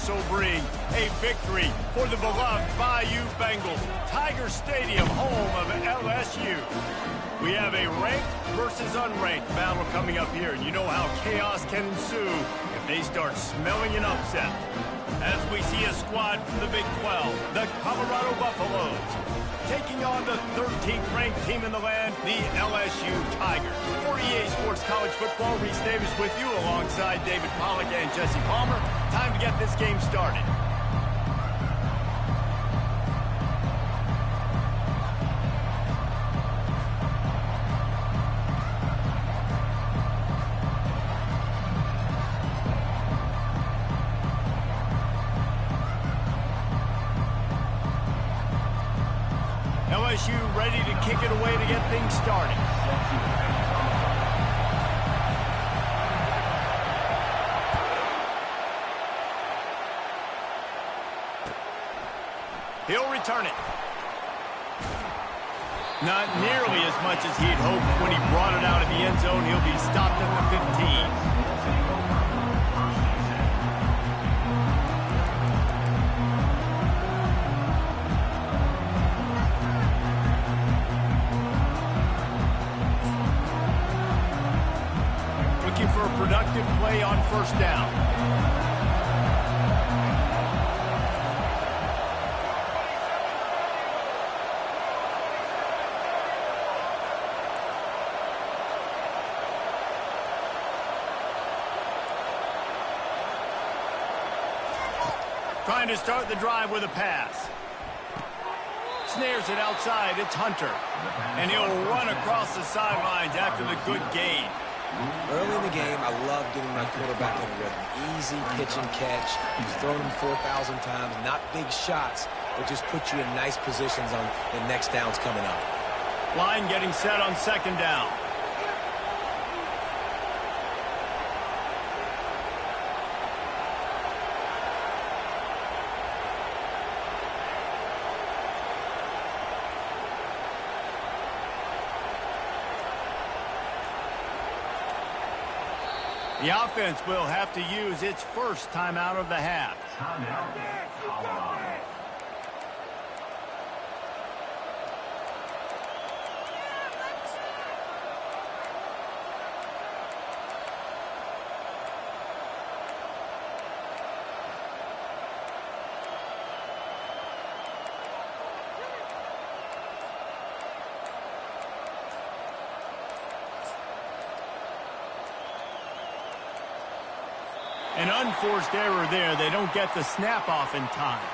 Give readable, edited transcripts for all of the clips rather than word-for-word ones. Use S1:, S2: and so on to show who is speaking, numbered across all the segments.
S1: also bring a victory for the beloved Bayou Bengals. Tiger Stadium, home of LSU. We have a ranked versus unranked battle coming up here, and you know how chaos can ensue if they start smelling an upset. As we see a squad from the Big 12, the Colorado Buffaloes, taking on the 13th ranked team in the land, the LSU Tigers. For EA Sports College Football, Reese Davis with you alongside David Pollack and Jesse Palmer. Time to get this game started. LSU ready to kick it away to get things started. He'll return it. Not nearly as much as he'd hoped when he brought it out of the end zone. He'll be stopped at the 15. For a productive play on first down. Trying to start the drive with a pass. Snares it outside. It's Hunter. And he'll run across the sidelines after the good gain.
S2: Early in the game, I love getting my quarterback in a rhythm. Easy pitch and catch. You've thrown him 4,000 times. Not big shots, but just put you in nice positions on the next downs coming up.
S1: Line getting set on second down. The offense will have to use its first timeout of the half. An unforced error there. They don't get the snap off in time.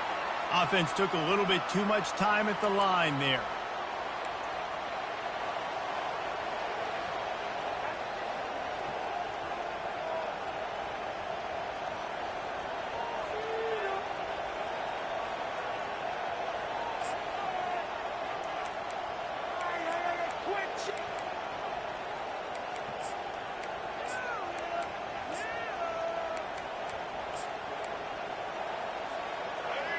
S1: Offense took a little bit too much time at the line there.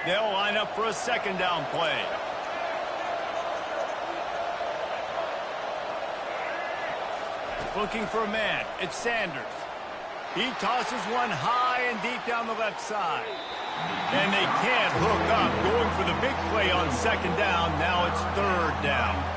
S1: They'll line up for a second down play. Looking for a man. It's Sanders. He tosses one high and deep down the left side. And they can't hook up. Going for the big play on second down. Now it's third down.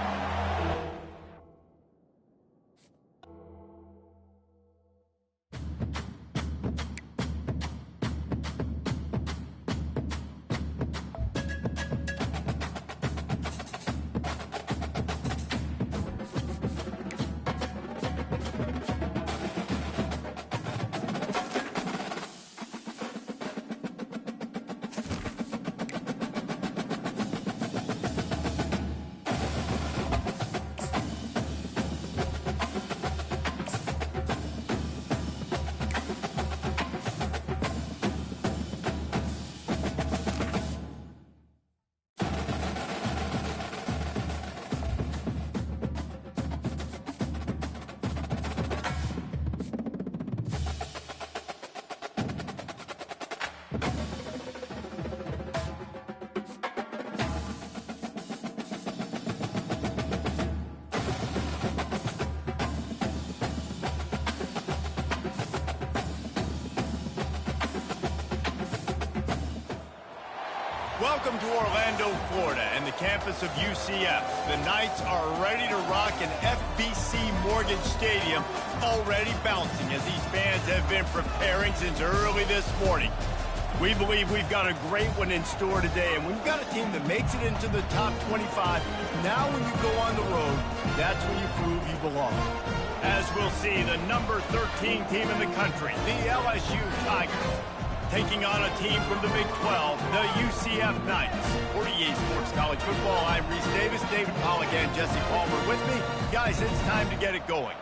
S1: Welcome to Orlando, Florida, and the campus of UCF. The Knights are ready to rock an FBC Mortgage Stadium, already bouncing as these fans have been preparing since early this morning. We believe we've got a great one in store today, and we've got a team that makes it into the top 25. Now when you go on the road, that's when you prove you belong. As we'll see, the number 13 team in the country, the LSU Tigers, taking on a team from the Big 12, the UCF Knights. For EA Sports College Football, I'm Reese Davis, David Pollack, and Jesse Palmer with me. Guys, it's time to get it going.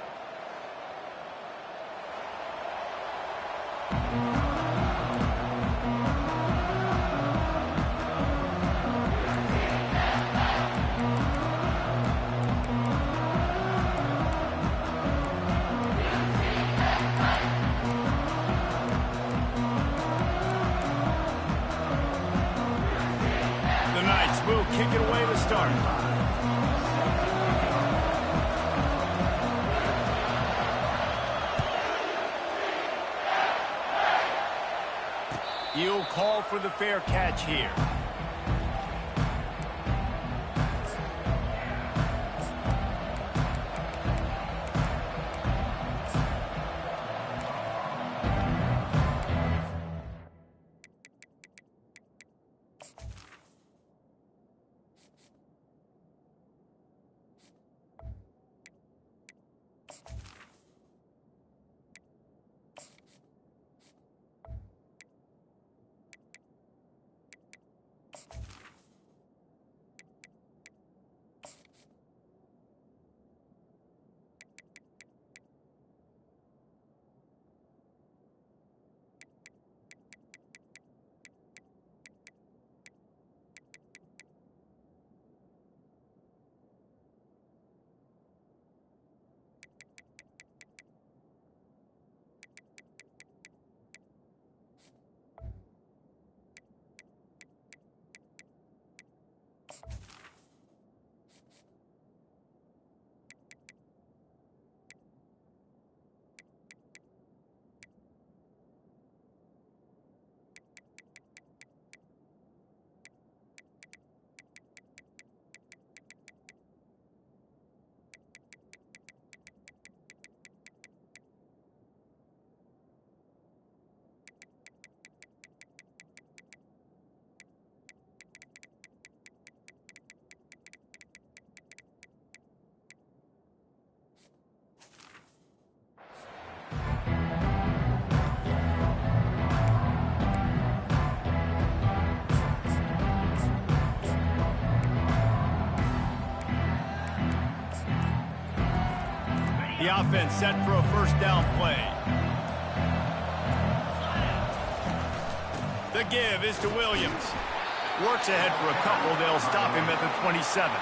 S1: Will kick it away to start. He'll call for the fair catch here. The offense set for a first down play. The give is to Williams. Works ahead for a couple. They'll stop him at the 27.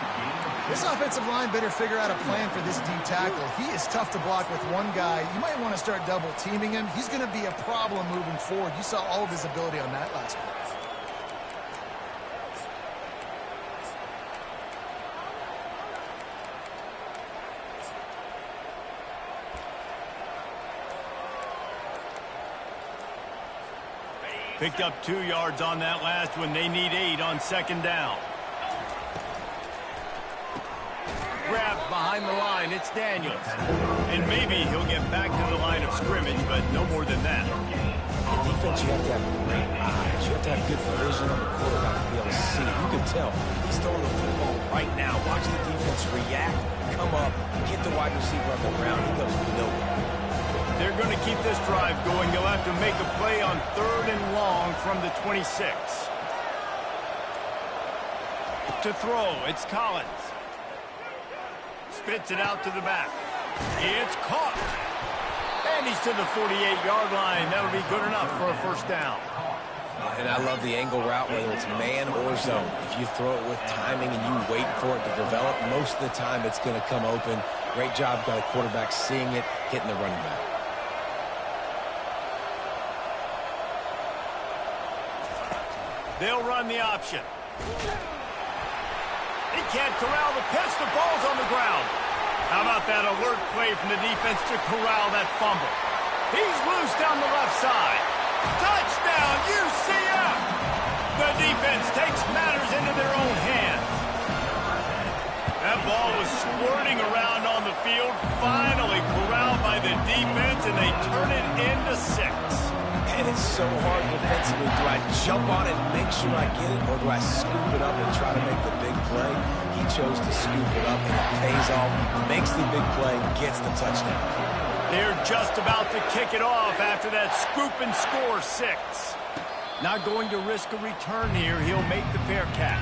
S3: This offensive line better figure out a plan for this D tackle. He is tough to block with one guy. You might want to start double teaming him. He's going to be a problem moving forward. You saw all of his ability on that last play.
S1: Picked up 2 yards on that last one. They need 8 on second down. Grabbed behind the line. It's Daniels. And maybe he'll get back to the line of scrimmage, but no more than that.
S2: The defense, you have to have great eyes. You have to have good vision on the quarterback to be able to see. You can tell he's throwing the football right now. Watch the defense react, come up, get the wide receiver on the ground. He goes nowhere.
S1: They're going to keep this drive going. They'll have to make a play on 3rd and long from the 26. To throw, it's Collins. Spits it out to the back. It's caught. And he's to the 48-yard line. That'll be good enough for a first down.
S2: And I love the angle route, whether it's man or zone. If you throw it with timing and you wait for it to develop, most of the time it's going to come open. Great job by the quarterback seeing it, hitting the running back.
S1: They'll run the option. He can't corral the pitch. The ball's on the ground. How about that alert play from the defense to corral that fumble? He's loose down the left side. Touchdown, UCF! The defense takes matters into their own hands. That ball was squirting around on the field, finally corralled by the defense, and they turn it into 6.
S2: And it's so hard defensively. Do I jump on it and make sure I get it, or do I scoop it up and try to make the big play? He chose to scoop it up, and it pays off, makes the big play, gets the touchdown.
S1: They're just about to kick it off after that scoop and score 6. Not going to risk a return here. He'll make the fair catch.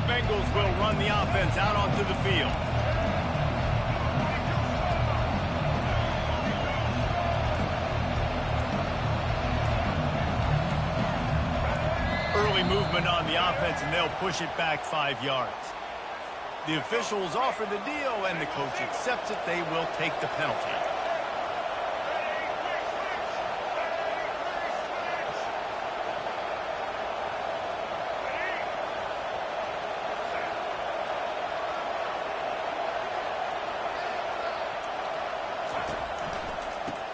S1: Bengals will run the offense out onto the field. Early movement on the offense, and they'll push it back 5 yards. The officials offer the deal, and the coach accepts it. They will take the penalty.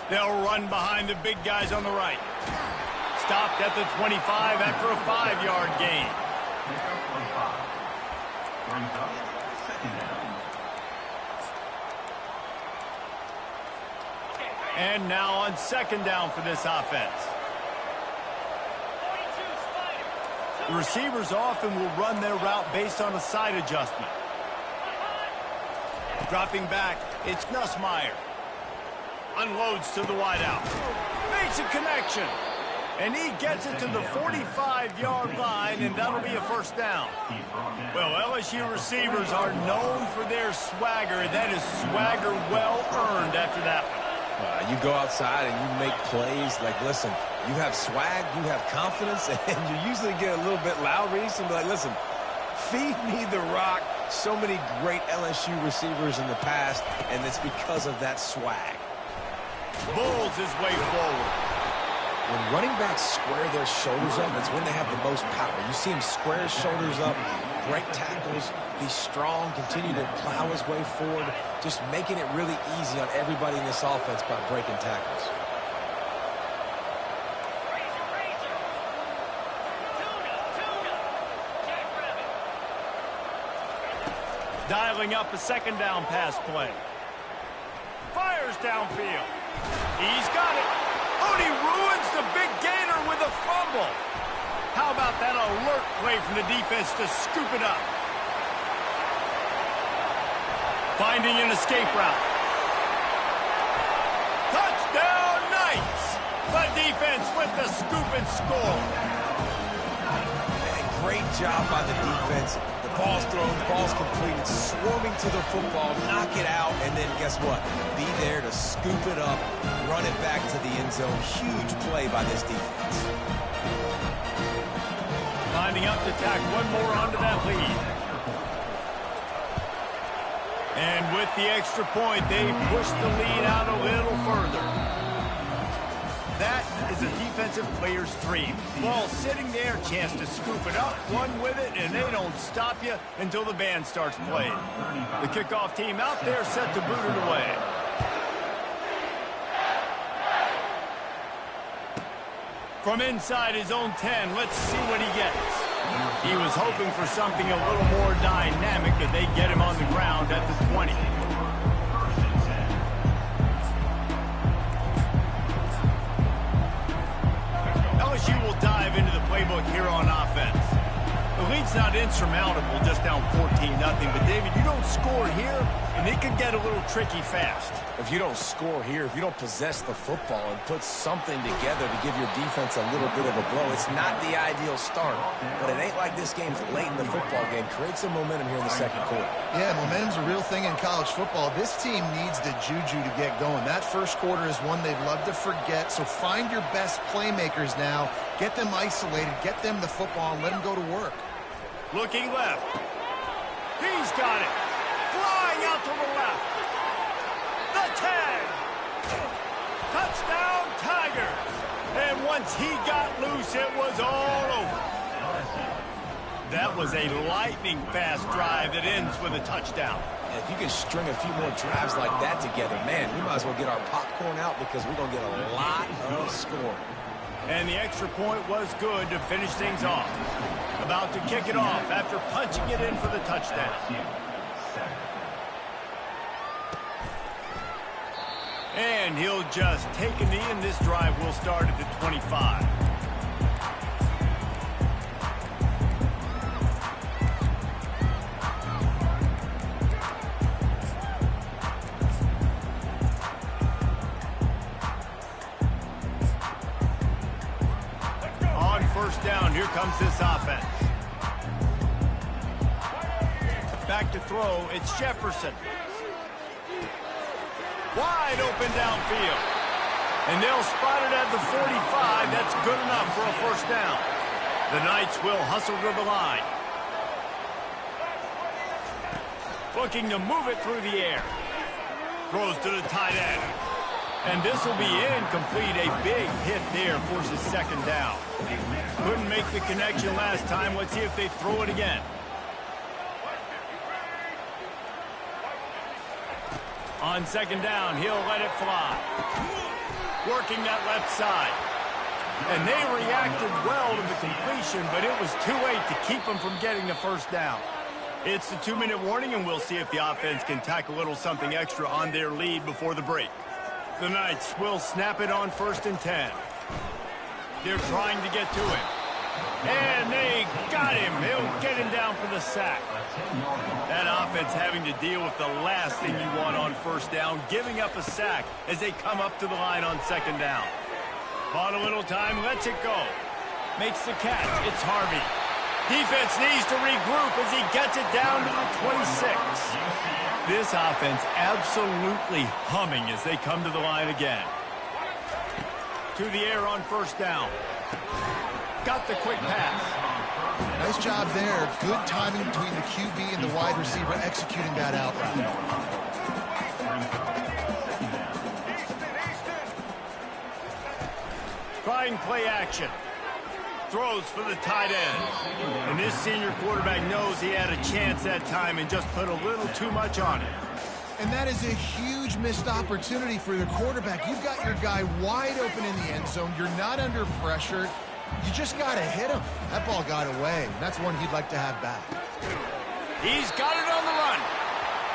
S1: They'll run behind the big guys on the right. Stopped at the 25 after a 5-yard gain. And now on 2nd down for this offense. The receivers often will run their route based on a side adjustment. Dropping back, it's Nussmeier. Unloads to the wideout. Makes a connection. And he gets it to the 45-yard line, and that'll be a 1st down. Well, LSU receivers are known for their swagger. That is swagger well earned after that one.
S2: You go outside and you make plays. Like, listen, you have swag, you have confidence, and you usually get a little bit loud. Reese and be like, listen, feed me the rock. So many great LSU receivers in the past, and it's because of that swag.
S1: Bulls his way forward.
S2: When running backs square their shoulders up, it's when they have the most power. You see him square his shoulders up, break tackles, be strong, continue to plow his way forward, just making it really easy on everybody in this offense by breaking tackles.
S1: Dialing up a 2nd down pass play. Fires downfield. He's got it. Oh, and he ruins the big gainer with a fumble. How about that alert play from the defense to scoop it up? Finding an escape route. Touchdown, Knights. The defense with the scoop and score.
S2: And great job by the defense. The ball's thrown, the ball's completed, swarming to the football, knock it out, and then guess what? Be there to scoop it up, run it back to the end zone. Huge play by this defense.
S1: Lining up to tack one more onto that lead. And with the extra point, they push the lead out a little further. That is a defensive player's dream. Ball sitting there, chance to scoop it up, run with it, and they don't stop you until the band starts playing. The kickoff team out there set to boot it away. From inside his own 10, let's see what he gets. He was hoping for something a little more dynamic, but they get him on the ground at the 20. LSU will dive into the playbook here on offense. The lead's not insurmountable, just down 14-0, but David, you don't score here, and it can get a little tricky fast.
S2: If you don't score here, if you don't possess the football and put something together to give your defense a little bit of a blow, it's not the ideal start. But it ain't like this game's late in the football game. Create some momentum here in the 2nd quarter.
S3: Yeah, momentum's a real thing in college football. This team needs the juju to get going. That 1st quarter is one they'd love to forget, so find your best playmakers now. Get them isolated, get them the football, and let them go to work.
S1: Looking left. He's got it. Flying out to the left. The tag. Touchdown, Tigers. And once he got loose, it was all over. That was a lightning-fast drive that ends with a touchdown.
S2: And if you can string a few more drives like that together, man, we might as well get our popcorn out because we're going to get a lot of scoring.
S1: And the extra point was good to finish things off. About to kick it off after punching it in for the touchdown. And he'll just take a knee, and this drive will start at the 25. On first down, here comes this offense. Back to throw, it's Jefferson. Wide open downfield. And they'll spot it at the 45. That's good enough for a first down. The Knights will hustle to the line. Looking to move it through the air. Throws to the tight end. And this will be incomplete. A big hit there forces second down. Couldn't make the connection last time. Let's see if they throw it again. On second down, he'll let it fly. Working that left side. And they reacted well to the completion, but it was too late to keep them from getting the first down. It's the 2-minute warning, and we'll see if the offense can tack a little something extra on their lead before the break. The Knights will snap it on first and 10. They're trying to get to him. And they got him. He'll get him down for the sack. That offense having to deal with the last thing you want on first down, giving up a sack as they come up to the line on second down. Bought a little time, lets it go. Makes the catch. It's Harvey. Defense needs to regroup as he gets it down to the 26. This offense absolutely humming as they come to the line again. To the air on first down. Got the quick pass.
S3: Nice job there. Good timing between the QB and the wide receiver executing that out route.
S1: Trying play action. Throws for the tight end. And this senior quarterback knows he had a chance that time and just put a little too much on it.
S3: And that is a huge missed opportunity for your quarterback. You've got your guy wide open in the end zone. You're not under pressure. You just got to hit him. That ball got away. That's one he'd like to have back.
S1: He's got it on the run.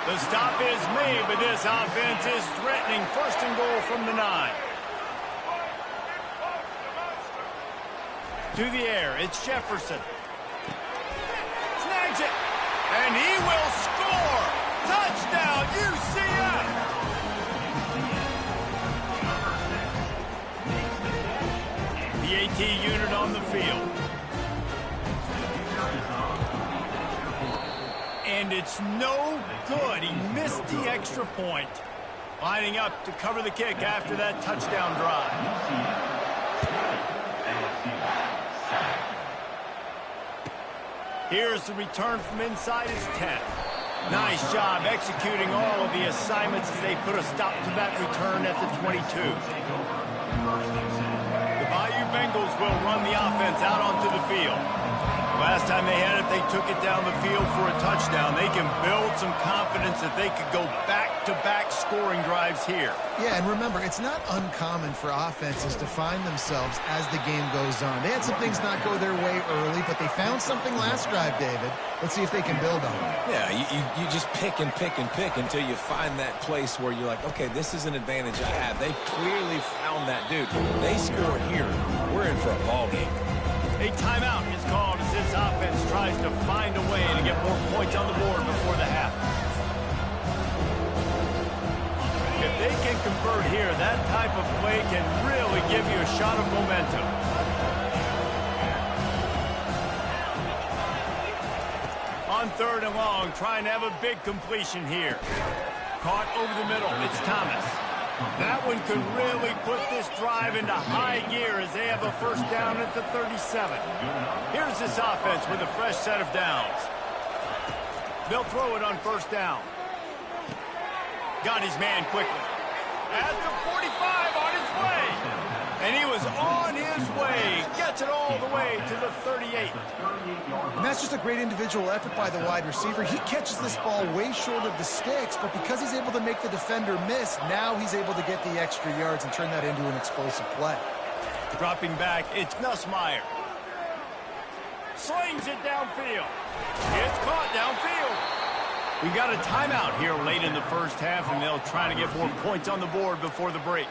S1: The stop is made, but this offense is threatening first and goal from the 9. To the air, it's Jefferson. Snags it, and he will score. Touchdown, UCF. The AT unit on the field. And it's no good. He missed the extra point. Lining up to cover the kick after that touchdown drive. Here's the return from inside his 10. Nice job executing all of the assignments as they put a stop to that return at the 22. The Bayou Bengals will run the offense out onto the field. Last time they had it, they took it down the field for a touchdown. They can build some confidence that they could go back-to-back scoring drives here.
S3: Yeah, and remember, it's not uncommon for offenses to find themselves as the game goes on. They had some things not go their way early, but they found something last drive, David. Let's see if they can build on it.
S2: Yeah, you just pick and pick and pick until you find that place where you're like, okay, this is an advantage I have. They clearly found that dude. They score here. We're in for a ball game.
S1: A timeout is called as this offense tries to find a way to get more points on the board before the half. If they can convert here, that type of play can really give you a shot of momentum. On third and long, trying to have a big completion here. Caught over the middle. It's Thomas. That one could really put this drive into high gear as they have a first down at the 37. Here's this offense with a fresh set of downs. They'll throw it on first down. Got his man quickly. At the 45 on his way. And he was on his way. Gets it all the way to the 38.
S3: And that's just a great individual effort by the wide receiver. He catches this ball way short of the sticks, but because he's able to make the defender miss, now he's able to get the extra yards and turn that into an explosive play.
S1: Dropping back, it's Nussmeier. Slings it downfield. It's caught downfield. We got a timeout here late in the first half, and they'll try to get more points on the board before the break.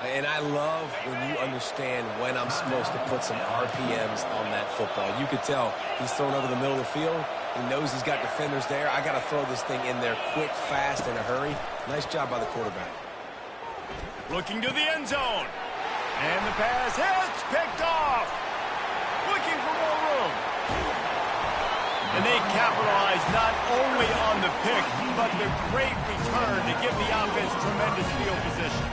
S2: And I love when you understand when I'm supposed to put some RPMs on that football. You could tell he's thrown over the middle of the field. He knows he's got defenders there. I got to throw this thing in there quick, fast, in a hurry. Nice job by the quarterback.
S1: Looking to the end zone. And the pass hits, picked off. Looking for more room. And they capitalize not only on the pick, but the great return to give the offense tremendous field position.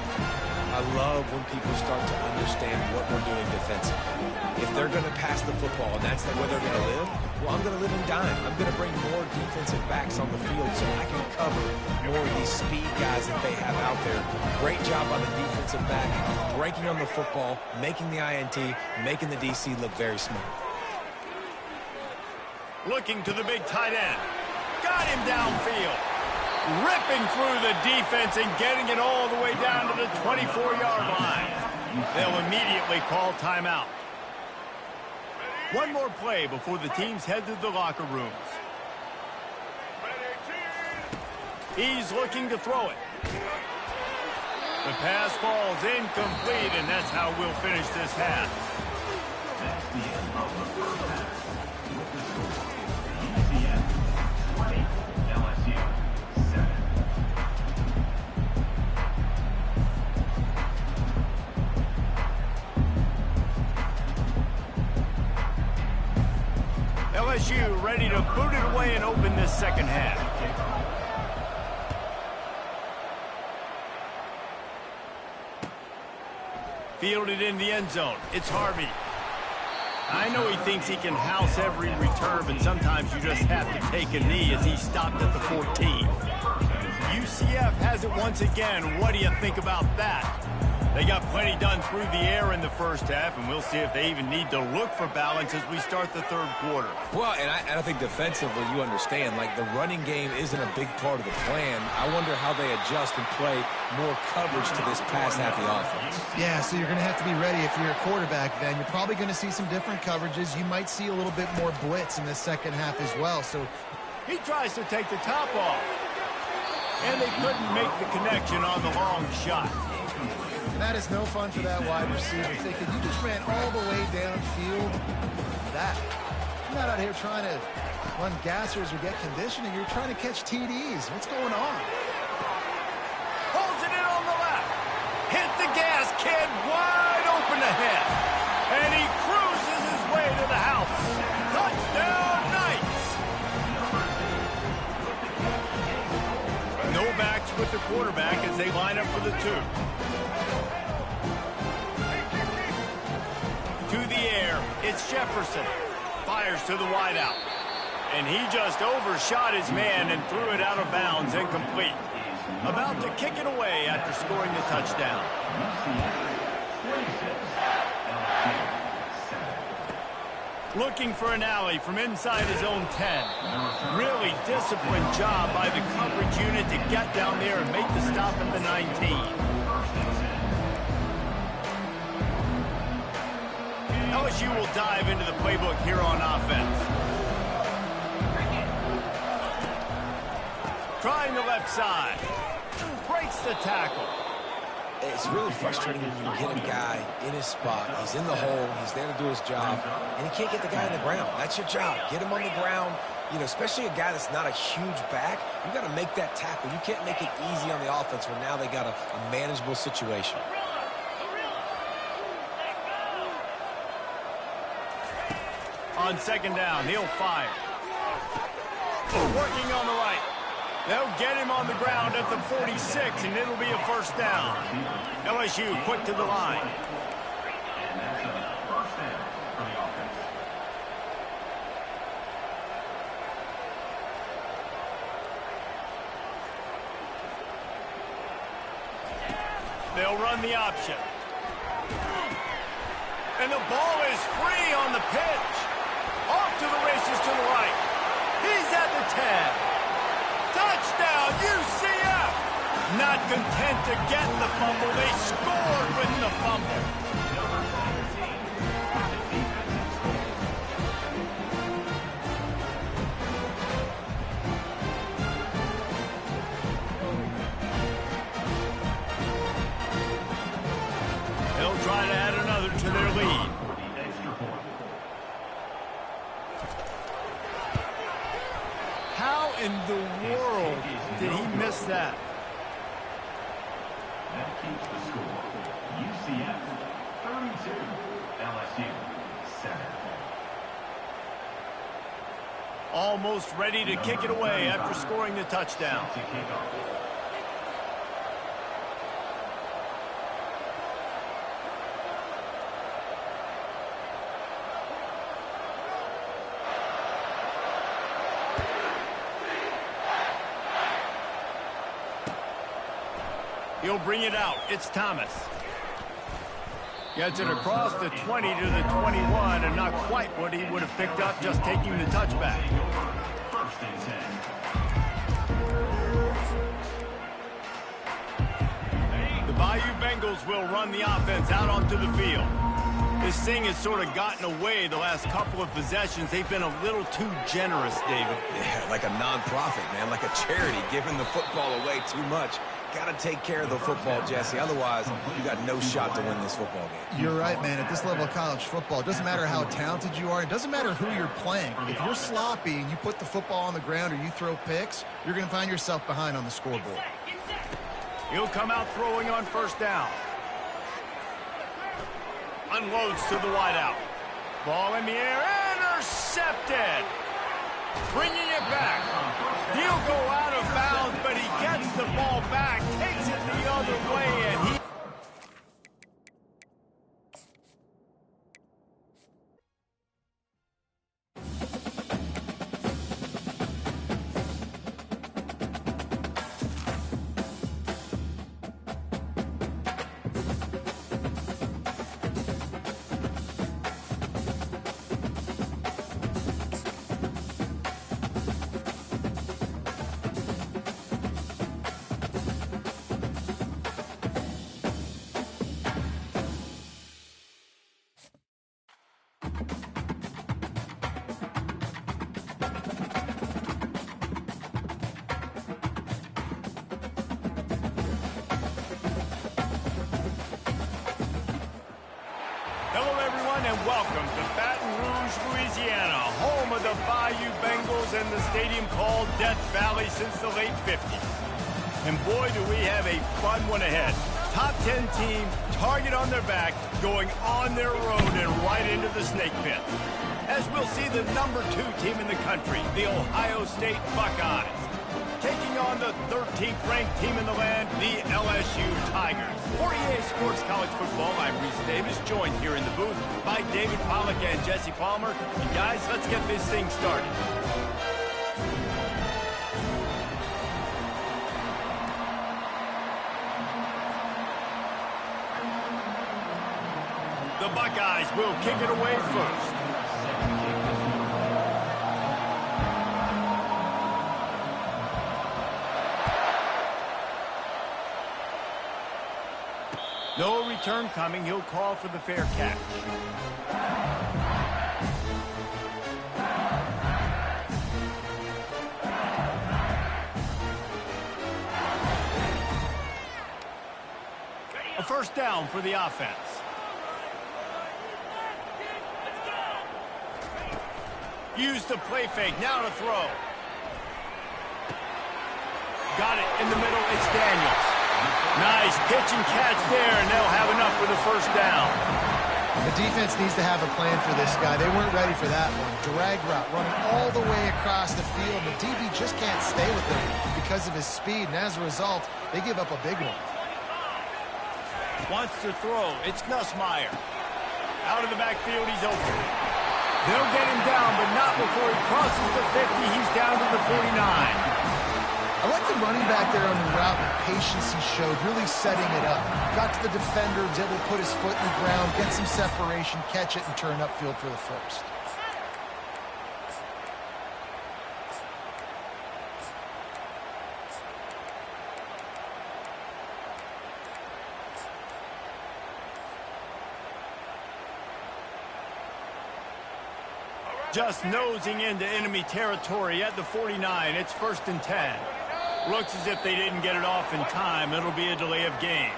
S2: I love when people start to understand what we're doing defensively. If they're going to pass the football and that's where they're going to live, well, I'm going to live and dime. I'm going to bring more defensive backs on the field so I can cover more of these speed guys that they have out there. Great job by the defensive back, breaking on the football, making the INT, making the DC look very smart.
S1: Looking to the big tight end. Got him downfield. Ripping through the defense and getting it all the way down to the 24-yard line. They'll immediately call timeout. One more play before the teams head to the locker rooms. He's looking to throw it. The pass falls incomplete, and that's how we'll finish this half. LSU ready to boot it away and open this second half. Fielded in the end zone. It's Harvey. I know he thinks he can house every return, but sometimes you just have to take a knee as he stopped at the 14. UCF has it once again. What do you think about that? They got plenty done through the air in the first half, and we'll see if they even need to look for balance as we start the third quarter.
S2: Well, and I think defensively, you understand, like the running game isn't a big part of the plan. I wonder how they adjust and play more coverage to this pass-happy offense.
S3: Yeah, so you're going to have to be ready if you're a quarterback then. You're probably going to see some different coverages. You might see a little bit more blitz in the second half as well. So
S1: he tries to take the top off, and they couldn't make the connection on the long shot.
S3: And that is no fun for that wide receiver, thinking you just ran all the way downfield. You're not out here trying to run gassers or get conditioning. You're trying to catch TDs. What's going on?
S1: Holds it in on the left. Hit the gas, kid. Wide open ahead. And he cruises his way to the house. Touchdown, Knights. No backs with the quarterback as they line up for the two. To the air, it's Jefferson. Fires to the wideout. And he just overshot his man and threw it out of bounds, incomplete. About to kick it away after scoring the touchdown. Looking for an alley from inside his own 10. Really disciplined job by the coverage unit to get down there and make the stop at the 19. LSU will dive into the playbook here on offense. Trying the left side. Breaks the tackle.
S2: It's really frustrating when you get a guy in his spot. He's in the hole. He's there to do his job. And he can't get the guy on the ground. That's your job. Get him on the ground. You know, especially a guy that's not a huge back. You got to make that tackle. You can't make it easy on the offense when now they got a manageable situation.
S1: On second down, he'll fire. Working on the right. They'll get him on the ground at the 46, and it'll be a first down. LSU quick to the line. They'll run the option. And the ball is free on the pitch. Off to the races to the right. He's at the 10. Touchdown, UCF! Not content to get the fumble, they scored with the fumble. They'll try to add another to their lead. How in the world did he miss that?
S4: That keeps the score. UCF 32, LSU 7.
S1: Almost ready to kick it away after scoring the touchdown.
S4: To kick off.
S1: He'll bring it out. It's Thomas. Gets it across the 20 to the 21, and not quite what he would have picked up just taking the touchback.
S4: First and 10.
S1: The Bayou Bengals will run the offense out onto the field. This thing has sort of gotten away the last couple of possessions. They've been a little too generous, David.
S2: Yeah, like a non-profit, man, like a charity, giving the football away too much. Got to take care of the football, Jesse. Otherwise, you got no shot to win this football game.
S3: You're right, man. At this level of college football, it doesn't matter how talented you are. It doesn't matter who you're playing. If you're sloppy and you put the football on the ground or you throw picks, you're going to find yourself behind on the scoreboard.
S1: He'll come out throwing on first down. Unloads to the wideout. Ball in the air. Intercepted. Bringing it back. He'll go out of bounds, but he gets the ball back, takes it the other way, and he... Hello, everyone, and welcome to Baton Rouge, Louisiana, home of the Bayou Bengals and the stadium called Death Valley since the late 50s. And boy, do we have a fun one ahead. Top 10 team, target on their back, going on their road and right into the snake pit. As we'll see the number 2 team in the country, the Ohio State Buckeyes, taking on the 13th ranked team in the land, the LSU Tigers. For EA Sports College Football, I'm Reese Davis, joined here in the booth by David Pollack and Jesse Palmer. And guys, let's get this thing started. The Buckeyes will kick it away first. No return coming. He'll call for the fair catch. A first down for the offense. Use the play fake. Now to throw. Got it in the middle. It's Daniels. Nice pitch and catch there, and they'll have enough for the first down.
S3: The defense needs to have a plan for this guy. They weren't ready for that one. Drag route running all the way across the field. The DB just can't stay with him because of his speed, and as a result, they give up a big one.
S1: Wants to throw. It's Nussmeier. Out of the backfield, he's open. They'll get him down, but not before he crosses the 50. He's down to the 49.
S3: I like the running back there on the route, the patience he showed, really setting it up. Got to the defender, was able to put his foot in the ground, get some separation, catch it, and turn upfield for the first.
S1: Just nosing into enemy territory at the 49. It's 1st and 10. Looks as if they didn't get it off in time. It'll be a delay of game.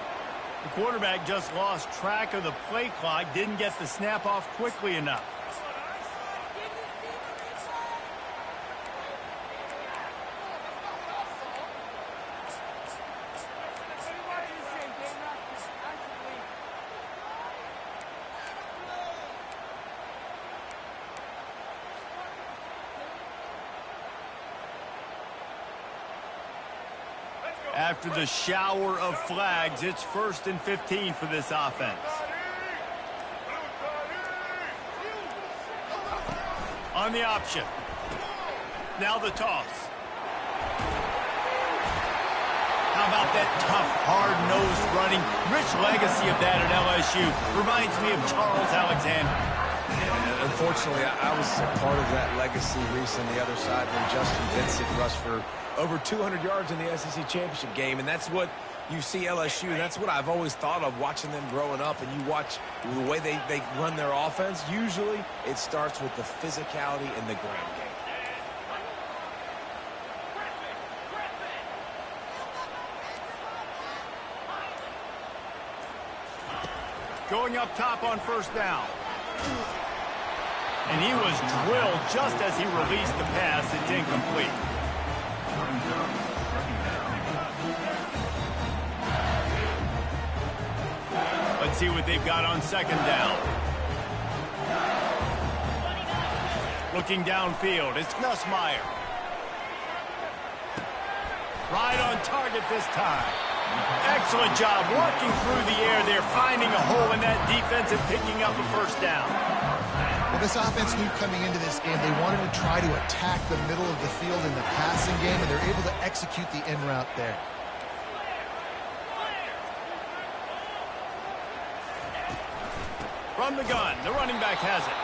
S1: The quarterback just lost track of the play clock, didn't get the snap off quickly enough. After the shower of flags, it's 1st and 15 for this offense. On the option. Now the toss. How about that tough, hard-nosed running? Rich legacy of that at LSU. Reminds me of Charles Alexander.
S2: Yeah, unfortunately, I was a part of that legacy, Reese, on the other side when Justin Vincent rushed for over 200 yards in the SEC championship game, and that's what you see LSU. That's what I've always thought of watching them growing up, and you watch the way they run their offense. Usually, it starts with the physicality in the ground game.
S1: Going up top on 1st down. And he was drilled just as he released the pass. It's incomplete. Let's see what they've got on 2nd down. Looking downfield, it's Nussmeier. Right on target this time. Excellent job working through the air there, finding a hole in that defense and picking up a 1st down.
S3: Well, this offense knew coming into this game they wanted to try to attack the middle of the field in the passing game, and they're able to execute the in route there.
S1: From the gun, the running back has it.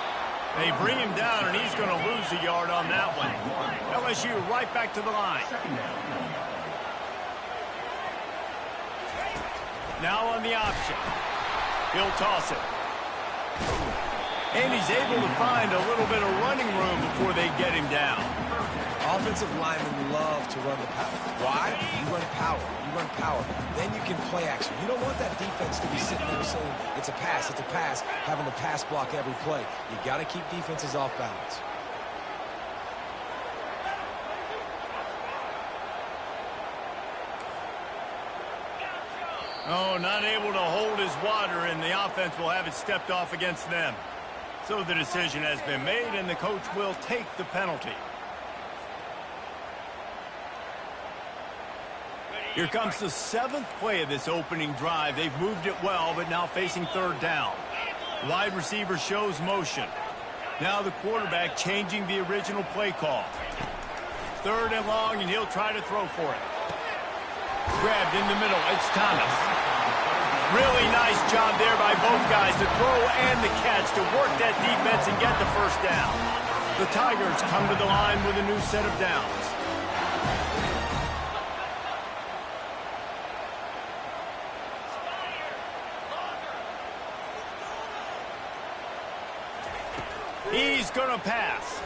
S1: They bring him down, and he's going to lose a yard on that one. LSU right back to the line. Now on the option. He'll toss it. And he's able to find a little bit of running room before they get him down.
S2: Offensive linemen love to run the power. Why? You run power. You run power. Then you can play action. You don't want that defense to be sitting there saying, it's a pass, having to pass block every play. You got to keep defenses off balance.
S1: Oh, not able to hold his water, and the offense will have it stepped off against them. So the decision has been made, and the coach will take the penalty. Here comes the 7th play of this opening drive. They've moved it well, but now facing 3rd down. Wide receiver shows motion. Now the quarterback changing the original play call. 3rd and long, and he'll try to throw for it. Grabbed in the middle. It's Thomas. Really nice job there by both guys to throw and the catch to work that defense and get the 1st down. The Tigers come to the line with a new set of downs. He's going to pass.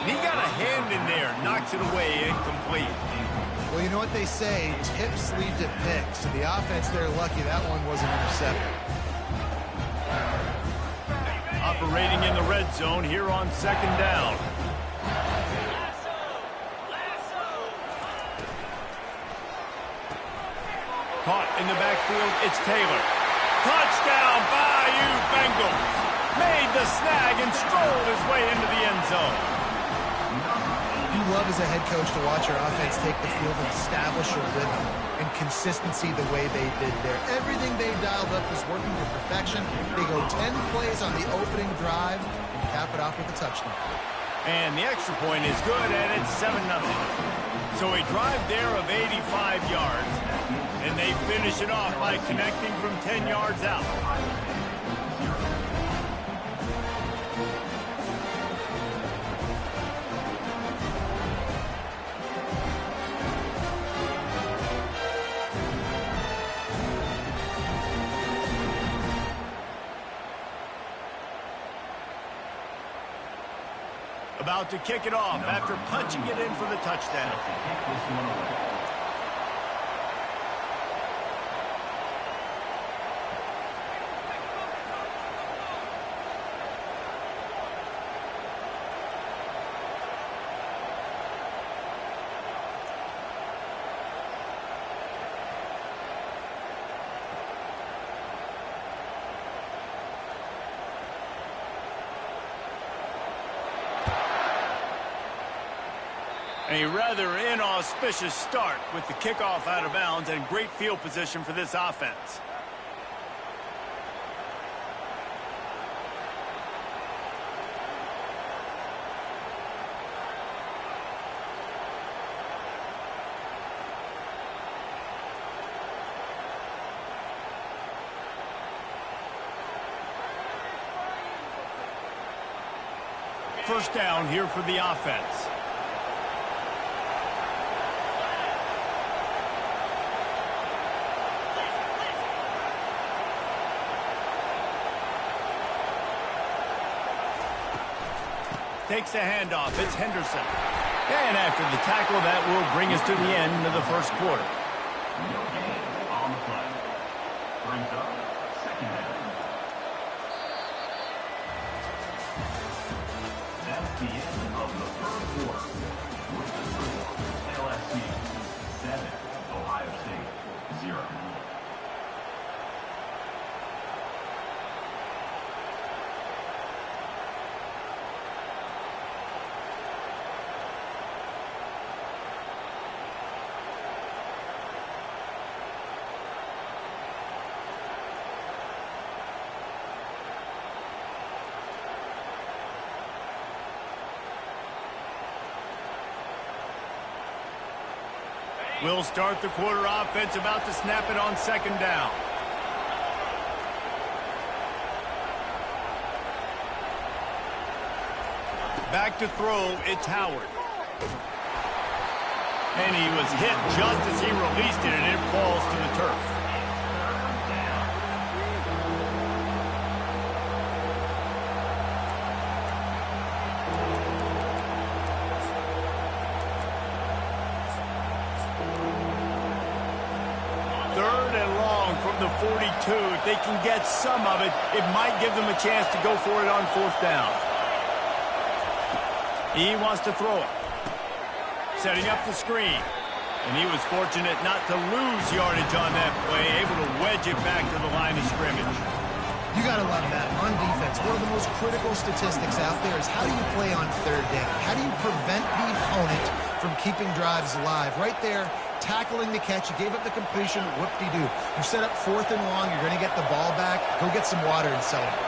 S1: And he got a hand in there, knocks it away, incomplete.
S3: Well, you know what they say, tips lead to picks. So the offense, they're lucky that one wasn't intercepted.
S1: Operating in the red zone here on 2nd down. Caught in the backfield, it's Taylor. Touchdown, Bayou Bengals. Made the snag and strolled his way into the end zone.
S3: You love as a head coach to watch your offense take the field and establish a rhythm and consistency the way they did there. Everything they dialed up was working to perfection. They go 10 plays on the opening drive and cap it off with a touchdown.
S1: And the extra point is good, and it's 7-0. So a drive there of 85 yards, and they finish it off by connecting from 10 yards out. About to kick it off after punching it in for the touchdown. A rather inauspicious start with the kickoff out of bounds and great field position for this offense. First down here for the offense. Takes a handoff. It's Henderson. And after the tackle, that will bring us to the end of the first quarter.
S4: No gain on the play. Brings up second down. That's the end of the first quarter. With the score, LSU 7, Ohio State 0.
S1: We'll start the quarter offense, about to snap it on second down. Back to throw, it's Howard. And he was hit just as he released it, and it falls to the turf. The 42. If they can get some of it, it might give them a chance to go for it on fourth down. He wants to throw it. Setting up the screen. And he was fortunate not to lose yardage on that play, able to wedge it back to the line of scrimmage.
S3: You got to love that. On defense, one of the most critical statistics out there is how do you play on third down? How do you prevent the opponent from keeping drives alive? Right there, tackling the catch. You gave up the completion. Whoop-de-doo. You set up fourth and long. You're going to get the ball back. Go get some water and celebrate.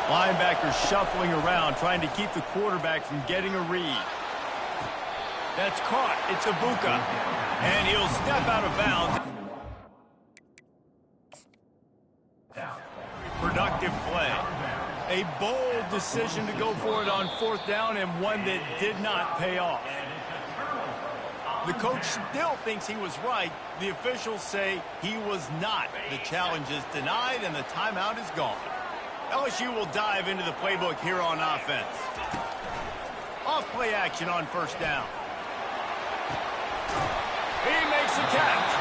S1: Linebackers shuffling around, trying to keep the quarterback from getting a read. That's caught. It's Ibuka. And he'll step out of bounds. Productive play. A bold decision to go for it on fourth down, and one that did not pay off. The coach still thinks he was right. The officials say he was not. The challenge is denied, and the timeout is gone. LSU will dive into the playbook here on offense. Off play action on first down. He makes a catch.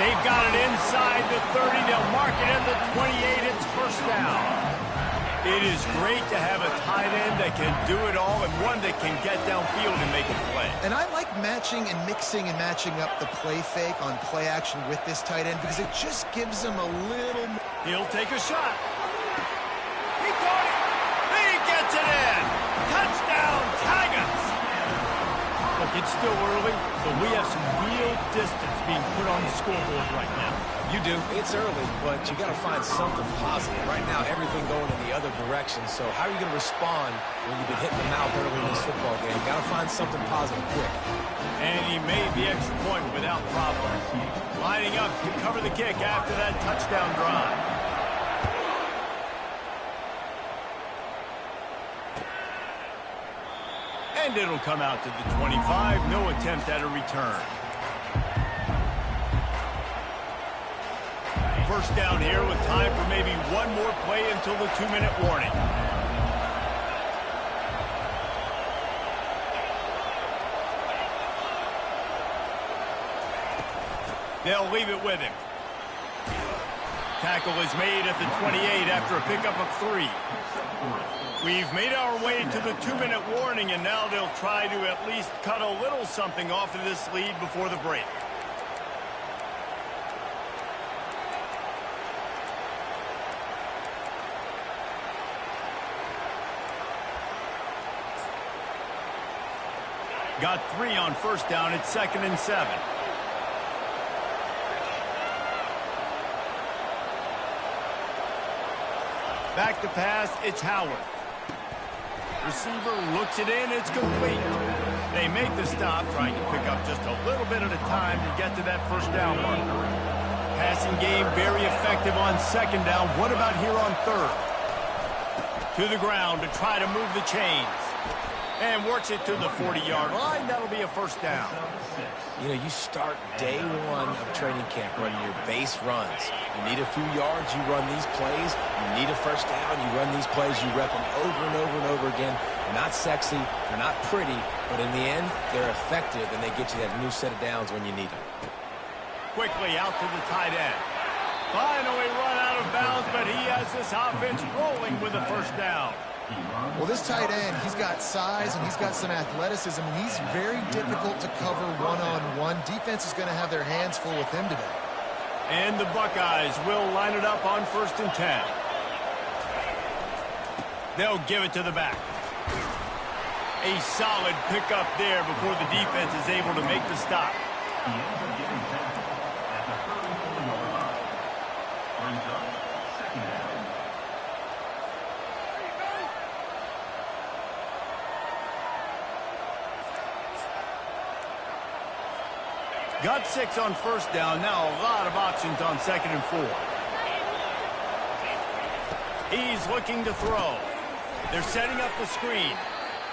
S1: They've got it inside the 30. They'll mark it at the 28. It's first down. It is great to have a tight end that can do it all and one that can get downfield and make a play.
S3: And I like matching and mixing and matching up the play fake on play action with this tight end because it just gives him a little more.
S1: He'll take a shot. He caught it. He gets it in. Touchdown, Tigers. Look, it's still early, but we have some real distance being put on the scoreboard right now.
S2: You do. It's early, but you got to find something positive. Right now, everything going in the other direction. So how are you going to respond when you've been hitting the mouth early in this football game? Got to find something positive quick.
S1: And he made the extra point without problem. Lining up to cover the kick after that touchdown drive. And it'll come out to the 25. No attempt at a return. First down here with time for maybe one more play until the 2-minute warning. They'll leave it with him. Tackle is made at the 28 after a pickup of 3. We've made our way to the 2-minute warning, and now they'll try to at least cut a little something off of this lead before the break. Got 3 on first down. It's 2nd and 7. Back to pass, it's Howard. Receiver looks it in, it's complete. They make the stop, trying to pick up just a little bit at a time to get to that first down marker. Passing game very effective on 2nd down. What about here on 3rd? To the ground to try to move the chains. And works it to the 40-yard line. That'll be a first down.
S2: You know, you start day 1 of training camp running your base runs. You need a few yards, you run these plays. You need a first down, you run these plays. You rep them over and over and over again. They're not sexy, they're not pretty, but in the end, they're effective, and they get you that new set of downs when you need them.
S1: Quickly out to the tight end. Finally run out of bounds, but he has this offense rolling with a first down.
S3: Well, this tight end, he's got size and he's got some athleticism, and he's very difficult to cover one-on-one. Defense is going to have their hands full with him today.
S1: And the Buckeyes will line it up on 1st and 10. They'll give it to the back. A solid pickup there before the defense is able to make the stop.
S4: He ends up getting tackled at the 34-yard line. Brings up 2nd down.
S1: Got 6 on first down. Now a lot of options on 2nd and 4. He's looking to throw. They're setting up the screen.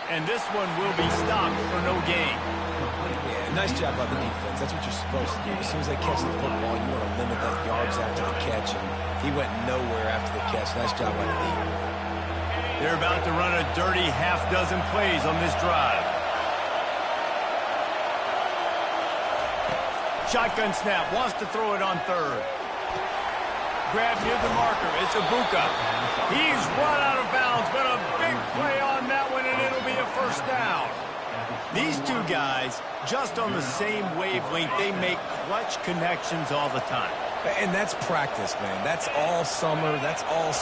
S1: And this one will be stopped for no gain.
S2: Yeah, nice job by the defense. That's what you're supposed to do. As soon as they catch the football, you want to limit that yards after the catch. And he went nowhere after the catch. Nice job by the defense.
S1: They're about to run a dirty half-dozen plays on this drive. Shotgun snap, wants to throw it on 3rd. Grab near the marker, it's Ibuka. He's run out of bounds, but a big play on that one, and it'll be a first down. These two guys, just on the same wavelength, they make clutch connections all the time.
S2: And that's practice, man. That's all summer. That's all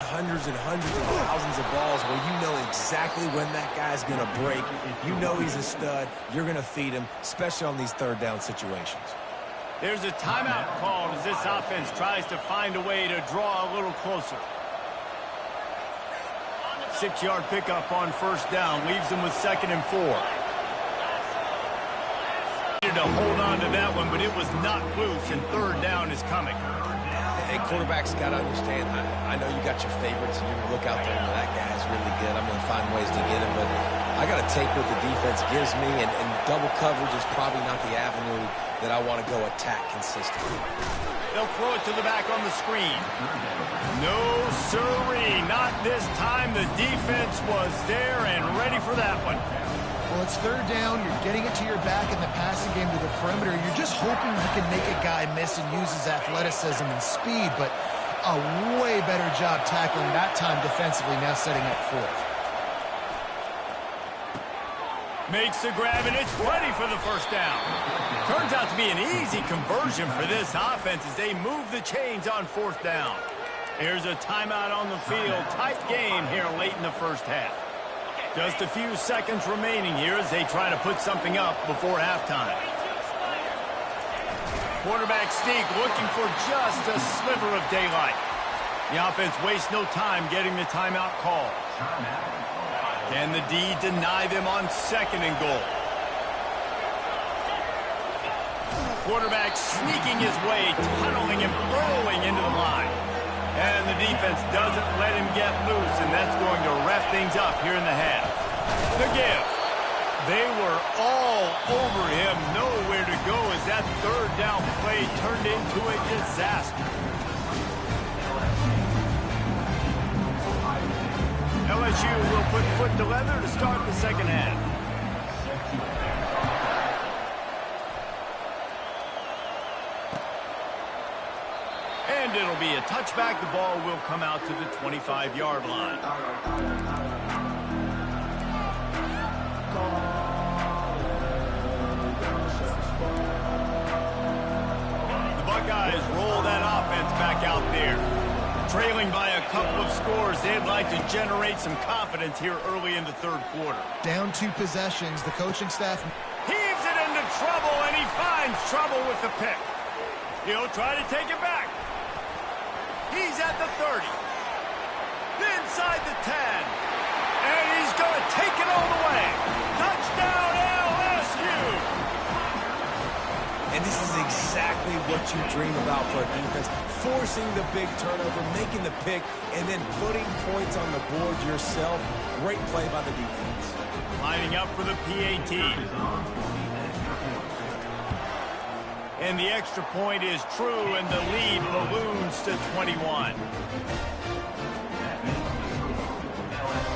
S2: hundreds and hundreds of thousands of balls where you know exactly when that guy's going to break. You know he's a stud. You're going to feed him, especially on these 3rd down situations.
S1: There's a timeout called as this offense tries to find a way to draw a little closer. 6-yard pickup on first down leaves them with 2nd and 4. Needed to hold on to that one, but it was not loose, and 3rd down is coming.
S2: Hey, quarterbacks got to understand, I know you got your favorites, and you're going to look out there and that guy's really good. I'm going to find ways to get him, but I got to take what the defense gives me, and double coverage is probably not the avenue that I want to go attack consistently.
S1: They'll throw it to the back on the screen. No, sirree, not this time. The defense was there and ready for that one.
S3: Well, it's 3rd down. You're getting it to your back in the passing game to the perimeter. You're just hoping you can make a guy miss and use his athleticism and speed, but a way better job tackling that time defensively, now setting up 4th.
S1: Makes the grab, and it's ready for the first down. Turns out to be an easy conversion for this offense as they move the chains on 4th down. Here's a timeout on the field. Tight game here late in the first half. Just a few seconds remaining here as they try to put something up before halftime. Quarterback sneak looking for just a sliver of daylight. The offense wastes no time getting the timeout call. Can the D deny them on 2nd and goal? Quarterback sneaking his way, tunneling and burrowing into the line. And the defense doesn't let him get loose, and that's going to wrap things up here in the half. The give. They were all over him, nowhere to go as that 3rd down play turned into a disaster. LSU will put foot to leather to start the 2nd half. And it'll be a touchback. The ball will come out to the 25-yard line. The Buckeyes roll that offense back out there. Trailing by a couple of scores, they'd like to generate some confidence here early in the 3rd quarter.
S3: Down 2 possessions, the coaching staff
S1: Heaves it into trouble, and he finds trouble with the pick. He'll try to take it back. He's at the 30. Inside the 10. And he's going to take it all the way. Touchdown, LSU!
S2: And this is exactly what you dream about for a defense. Forcing the big turnover, making the pick, and then putting points on the board yourself. Great play by the defense.
S1: Lining up for the PAT. And the extra point is true, and the lead balloons to 21.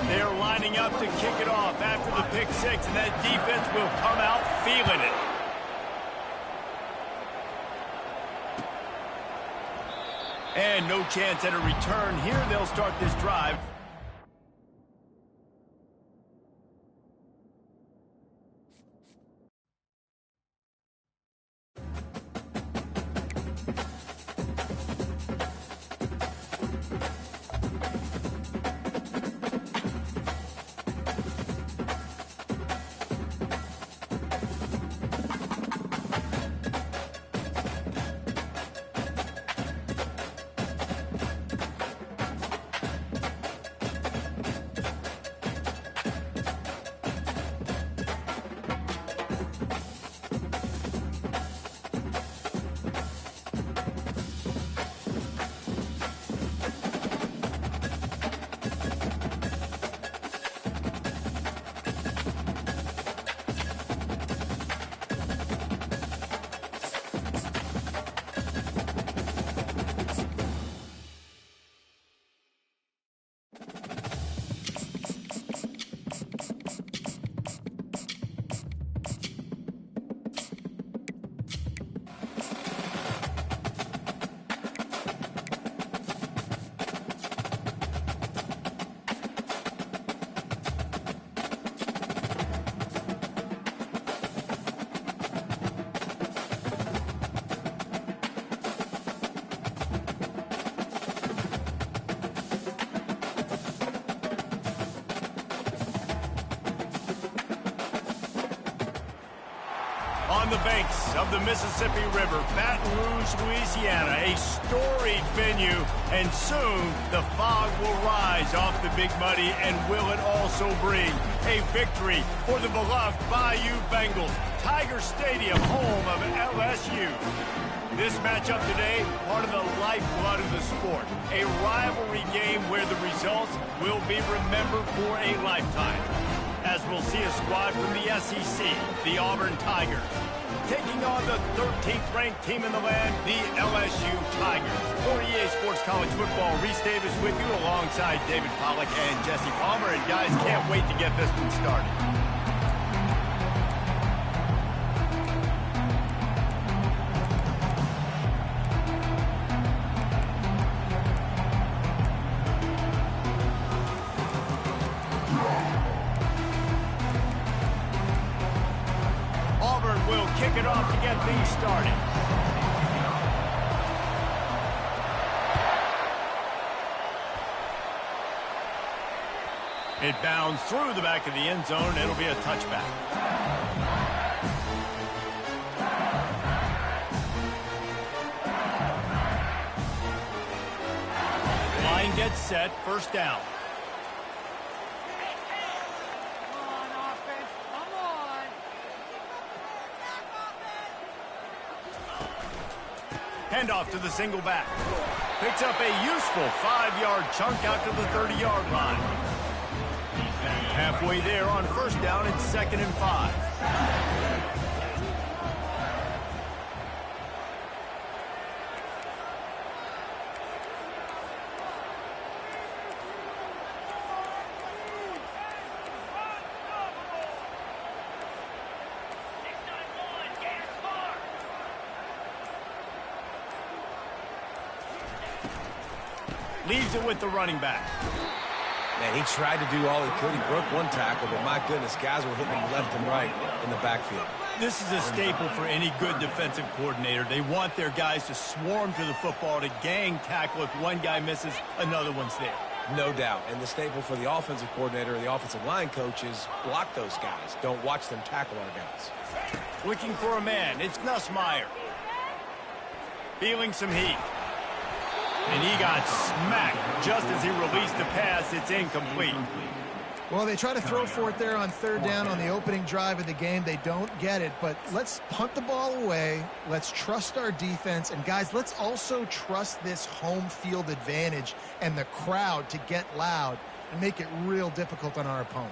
S1: They're lining up to kick it off after the pick 6, and that defense will come out feeling it. And no chance at a return here. They'll start this drive. On the banks of the Mississippi River, Baton Rouge, Louisiana, a storied venue, and soon the fog will rise off the Big Muddy, and will it also bring a victory for the beloved Bayou Bengals, Tiger Stadium, home of LSU. This matchup today, part of the lifeblood of the sport, a rivalry game where the results will be remembered for a lifetime, as we'll see a squad from the SEC, the Auburn Tigers, taking on the 13th ranked team in the land, the LSU Tigers. For EA Sports College Football, Reese Davis with you alongside David Pollack and Jesse Palmer. And guys, can't wait to get this one started. Will kick it off to get things started. It bounds through the back of the end zone. It'll be a touchback. Line gets set. First down. Handoff to the single back. Picks up a useful 5-yard chunk out to the 30-yard line. Halfway there on first down, it's 2nd and 5. Leaves it with the running back.
S2: Man, he tried to do all he could. He broke one tackle, but my goodness, guys were hitting him left and right in the backfield.
S1: This is a staple for any good defensive coordinator. They want their guys to swarm to the football, to gang tackle. If one guy misses, another one's there.
S2: No doubt. And the staple for the offensive coordinator or the offensive line coach is block those guys. Don't watch them tackle our guys.
S1: Looking for a man. It's Nussmeier. Feeling some heat. And he got smacked just as he released the pass. It's incomplete.
S3: Well, they try to throw for it there on third down on the opening drive of the game. They don't get it, but let's punt the ball away. Let's trust our defense. And, guys, let's also trust this home field advantage and the crowd to get loud and make it real difficult on our opponent.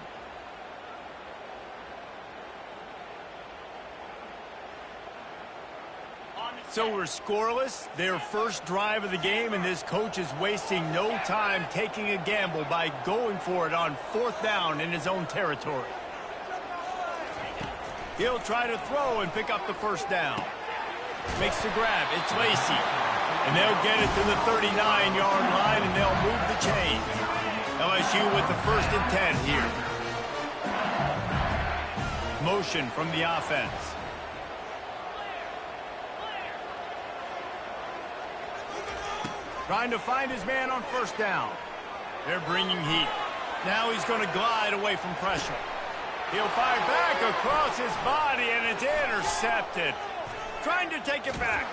S1: So we're scoreless, their first drive of the game, and this coach is wasting no time taking a gamble by going for it on fourth down in his own territory. He'll try to throw and pick up the first down. Makes the grab. It's Lacey. And they'll get it to the 39-yard line, and they'll move the chains. LSU with the 1st and 10 here. Motion from the offense. Trying to find his man on first down. They're bringing heat. Now he's going to glide away from pressure. He'll fire back across his body, and it's intercepted. Trying to take it back.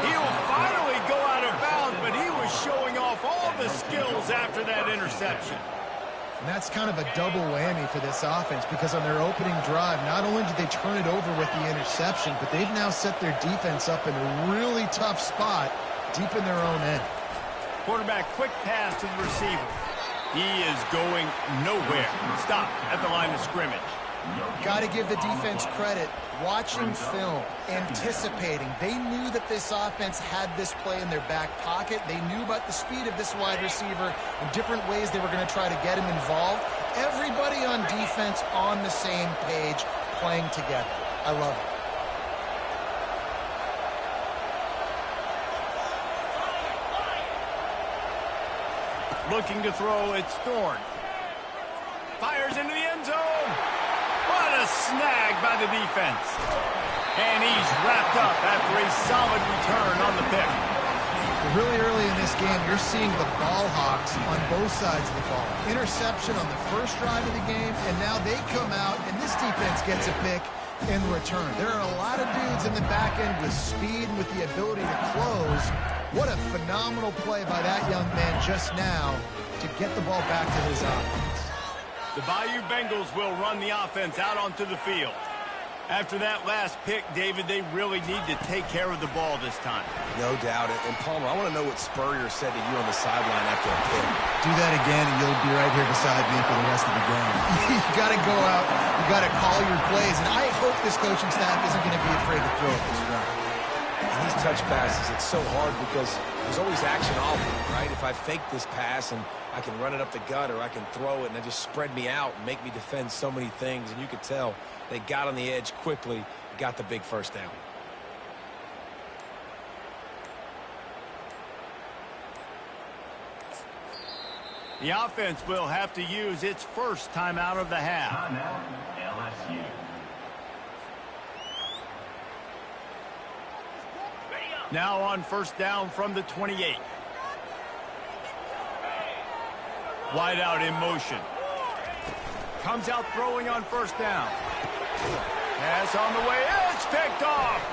S1: He'll finally go out of bounds, but he was showing off all the skills after that interception.
S3: And that's kind of a double whammy for this offense, because on their opening drive, not only did they turn it over with the interception, but they've now set their defense up in a really tough spot deep in their own end.
S1: Quarterback, quick pass to the receiver. He is going nowhere. Stop at the line of scrimmage.
S3: Got to give the defense credit. Watching film, anticipating. They knew that this offense had this play in their back pocket. They knew about the speed of this wide receiver and different ways they were going to try to get him involved. Everybody on defense on the same page, playing together. I love it.
S1: Looking to throw, it's Thorne. Fires into the end zone. What a snag by the defense. And he's wrapped up after a solid return on the pick.
S3: Really early in this game, you're seeing the ball hawks on both sides of the ball. Interception on the first drive of the game, and now they come out, and this defense gets a pick in return. There are a lot of dudes in the back end with speed and with the ability to close. What a phenomenal play by that young man just now to get the ball back to his offense.
S1: The Bayou Bengals will run the offense out onto the field. After that last pick, David, they really need to take care of the ball this time.
S2: No doubt. And Palmer, I want to know what Spurrier said to you on the sideline after a pick.
S3: Do that again, and you'll be right here beside me for the rest of the game. You got to go out. You got to call your plays. And I hope this coaching staff isn't going to be afraid to throw it this round.
S2: And these touch passes, it's so hard because there's always action off of it, right? If I fake this pass and I can run it up the gut, or I can throw it and it just spread me out and make me defend so many things. And you could tell they got on the edge quickly, got the big first down.
S1: The offense will have to use its first timeout of the half.
S4: Timeout, LSU.
S1: Now on first down from the 28. Wide out in motion. Comes out throwing on first down. Pass on the way. It's picked off.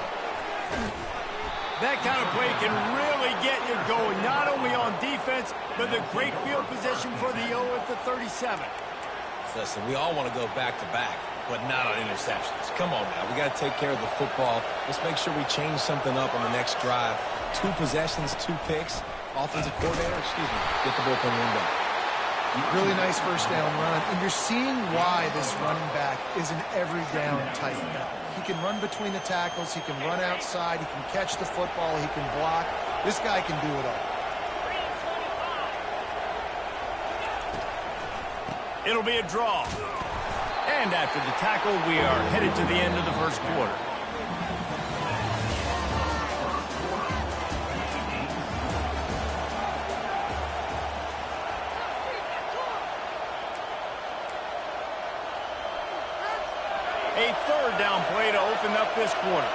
S1: That kind of play can really get you going, not only on defense, but the great field position for the O at the 37.
S2: Listen, we all want to go back-to-back, but not on interceptions. Come on now. We got to take care of the football. Let's make sure we change something up on the next drive. 2 possessions, 2 picks. Offensive coordinator, get the ball from one down.
S3: Really nice first down run, and you're seeing why this running back is an every down type now. He can run between the tackles, he can run outside, he can catch the football, he can block. This guy can do it all.
S1: It'll be a draw. And after the tackle, we are headed to the end of the first quarter. A third down play to open up this quarter.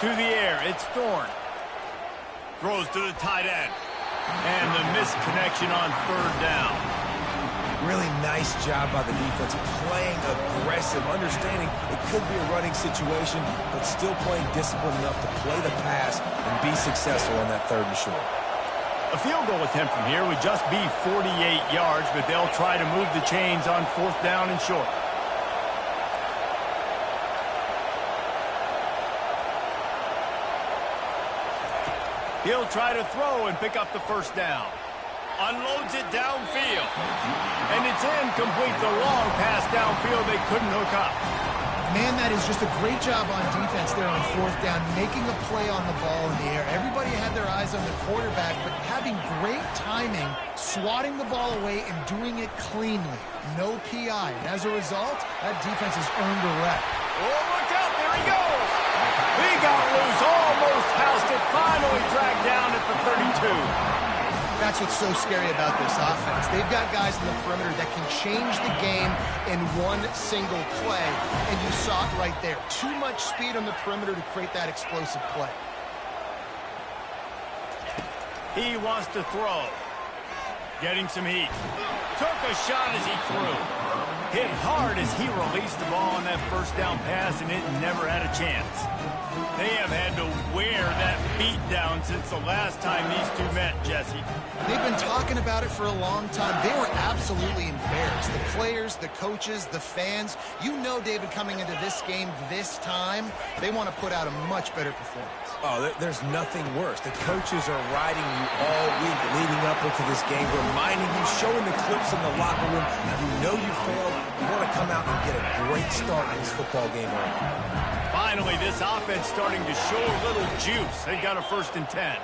S1: To the air, it's Thorne. Throws to the tight end. And the missed connection on third down.
S2: Really nice job by the defense, playing aggressive, understanding it could be a running situation, but still playing disciplined enough to play the pass and be successful on that 3rd and short.
S1: A field goal attempt from here would just be 48 yards, but they'll try to move the chains on 4th down and short. He'll try to throw and pick up the first down. Unloads it downfield. And it's incomplete. The long pass downfield they couldn't hook up.
S3: Man, that is just a great job on defense there on 4th down, making a play on the ball in the air. Everybody had their eyes on the quarterback, but having great timing, swatting the ball away and doing it cleanly. No PI. And as a result, that defense has earned a rep.
S1: Oh, look out. There he goes. He got loose, almost housed it, finally dragged down at the 32.
S3: That's what's so scary about this offense. They've got guys in the perimeter that can change the game in one single play, and you saw it right there. Too much speed on the perimeter to create that explosive play.
S1: He wants to throw. Getting some heat. Took a shot as he threw. Hit hard as he released the ball on that first down pass, and it never had a chance. They have had to wear that beat down since the last time these two met, Jesse.
S3: They've been talking about it for a long time. They were absolutely embarrassed. The players, the coaches, the fans. You know, David, coming into this game this time, they want to put out a much better performance.
S2: Oh, there's nothing worse. The coaches are riding you all week leading up into this game, reminding you, showing the clips in the locker room. You know you failed. You want to come out and get a great start in this football game early.
S1: Finally, this offense starting to show a little juice. They got a 1st and 10.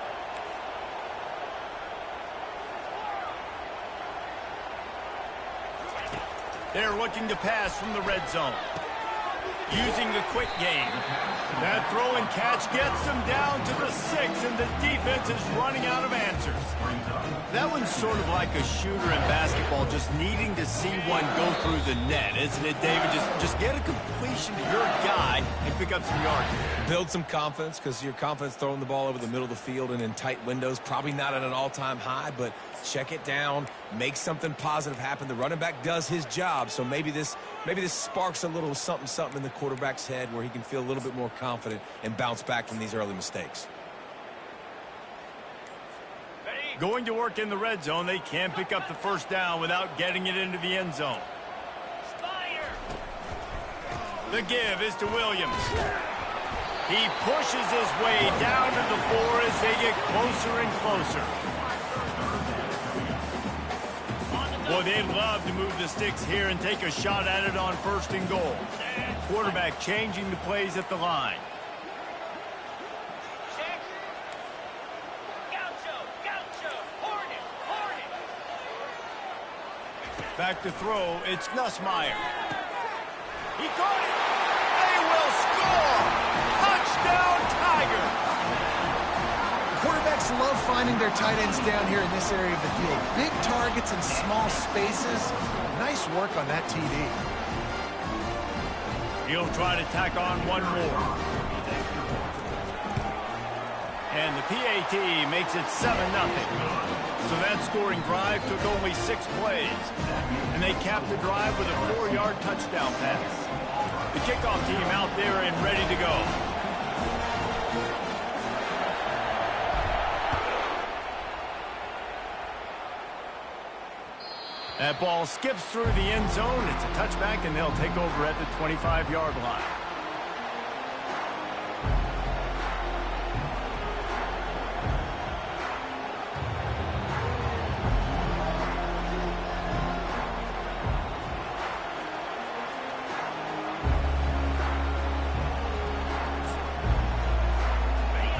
S1: They're looking to pass from the red zone. Using the quick game. That throw and catch gets them down to the 6, and the defense is running out of answers. That one's sort of like a shooter in basketball, just needing to see one go through the net, isn't it, David? Just get a completion to your guy and pick up some yards.
S2: Build some confidence, because your confidence throwing the ball over the middle of the field and in tight windows, probably not at an all-time high, but check it down, make something positive happen. The running back does his job, so maybe this sparks a little something in the quarterback's head where he can feel a little bit more confident and bounce back from these early mistakes.
S1: Going to work in the red zone. They can't pick up the first down without getting it into the end zone. The give is to Williams. He pushes his way down to the 4 as they get closer and closer. Boy, they'd love to move the sticks here and take a shot at it on 1st and goal. Quarterback changing the plays at the line. Back to throw, it's Nussmeier. He caught it. They will score. Touchdown, Tiger.
S3: Quarterbacks love finding their tight ends down here in this area of the field. Big targets in small spaces. Nice work on that TD.
S1: He'll try to tack on one more. And the PAT makes it 7-0. So that scoring drive took only 6 plays. And they capped the drive with a 4-yard touchdown pass. The kickoff team out there and ready to go. That ball skips through the end zone. It's a touchback, and they'll take over at the 25-yard line.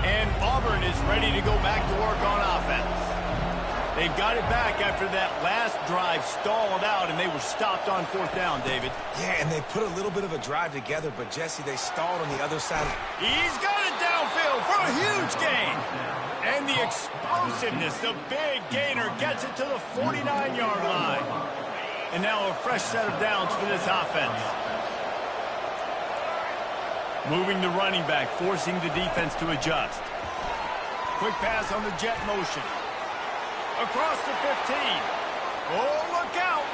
S1: And Auburn is ready to go back to work on offense. They've got it back after that last drive stalled out, and they were stopped on 4th down, David.
S2: Yeah, and they put a little bit of a drive together, but, Jesse, they stalled on the other side.
S1: He's got it downfield for a huge gain. And the explosiveness, the big gainer, gets it to the 49-yard line. And now a fresh set of downs for this offense. Moving the running back, forcing the defense to adjust. Quick pass on the jet motion. Across the 15. Oh, look out.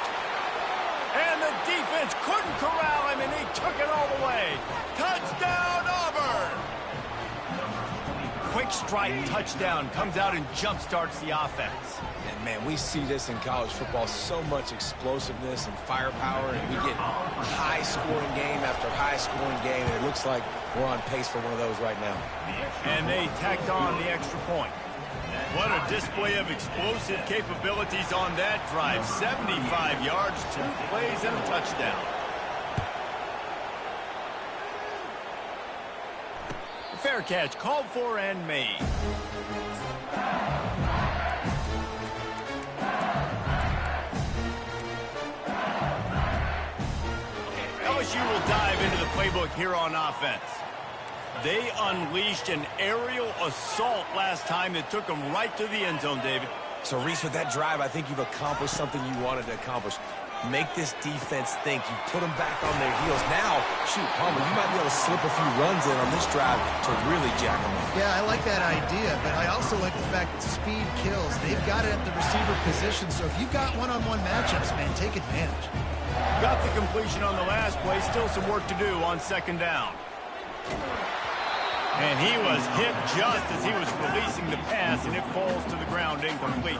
S1: And the defense couldn't corral him, and he took it all the way. Touchdown, Auburn. Quick strike touchdown comes out and jump-starts the offense.
S2: And, man, we see this in college football, so much explosiveness and firepower, and we get high-scoring game after high-scoring game, and it looks like we're on pace for one of those right now.
S1: And they tacked on the extra point. What a display of explosive capabilities on that drive. 75 yards, 2 plays, and a touchdown. Fair catch called for and made. LSU will dive into the playbook here on offense. They unleashed an aerial assault last time that took them right to the end zone, David.
S2: So, Reese, with that drive, I think you've accomplished something you wanted to accomplish. Make this defense think. You put them back on their heels. Now, shoot, Palmer, you might be able to slip a few runs in on this drive to really jack them up.
S3: Yeah, I like that idea, but I also like the fact that speed kills. They've got it at the receiver position, so if you've got one-on-one matchups, man, take advantage.
S1: Got the completion on the last play. Still some work to do on 2nd down. And he was hit just as he was releasing the pass, and it falls to the ground incomplete.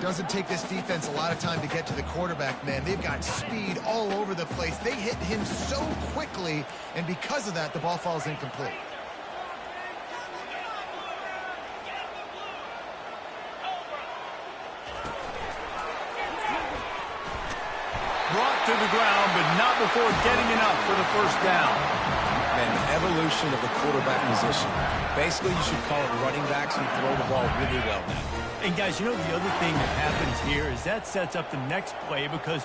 S3: Doesn't take this defense a lot of time to get to the quarterback, man. They've got speed all over the place. They hit him so quickly, and because of that, the ball falls incomplete.
S1: Brought to the ground, but not before getting enough for the 1st down.
S2: And the evolution of the quarterback position. Basically, you should call it running backs who throw the ball really well now.
S1: And, guys, you know the other thing that happens here is that sets up the next play because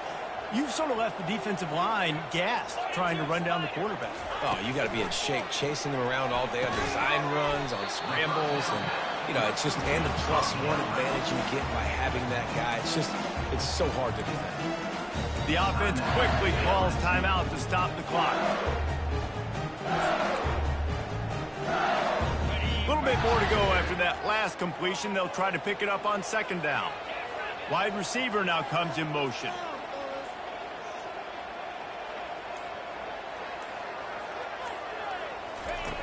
S1: you've sort of left the defensive line gassed trying to run down the quarterback.
S2: Oh, you got to be in shape, chasing him around all day on design runs, on scrambles, and, you know, it's just, and the +1 advantage you get by having that guy. It's so hard to defend.
S1: The offense quickly calls timeout to stop the clock. A little bit more to go after that last completion. They'll try to pick it up on 2nd down. Wide receiver now comes in motion.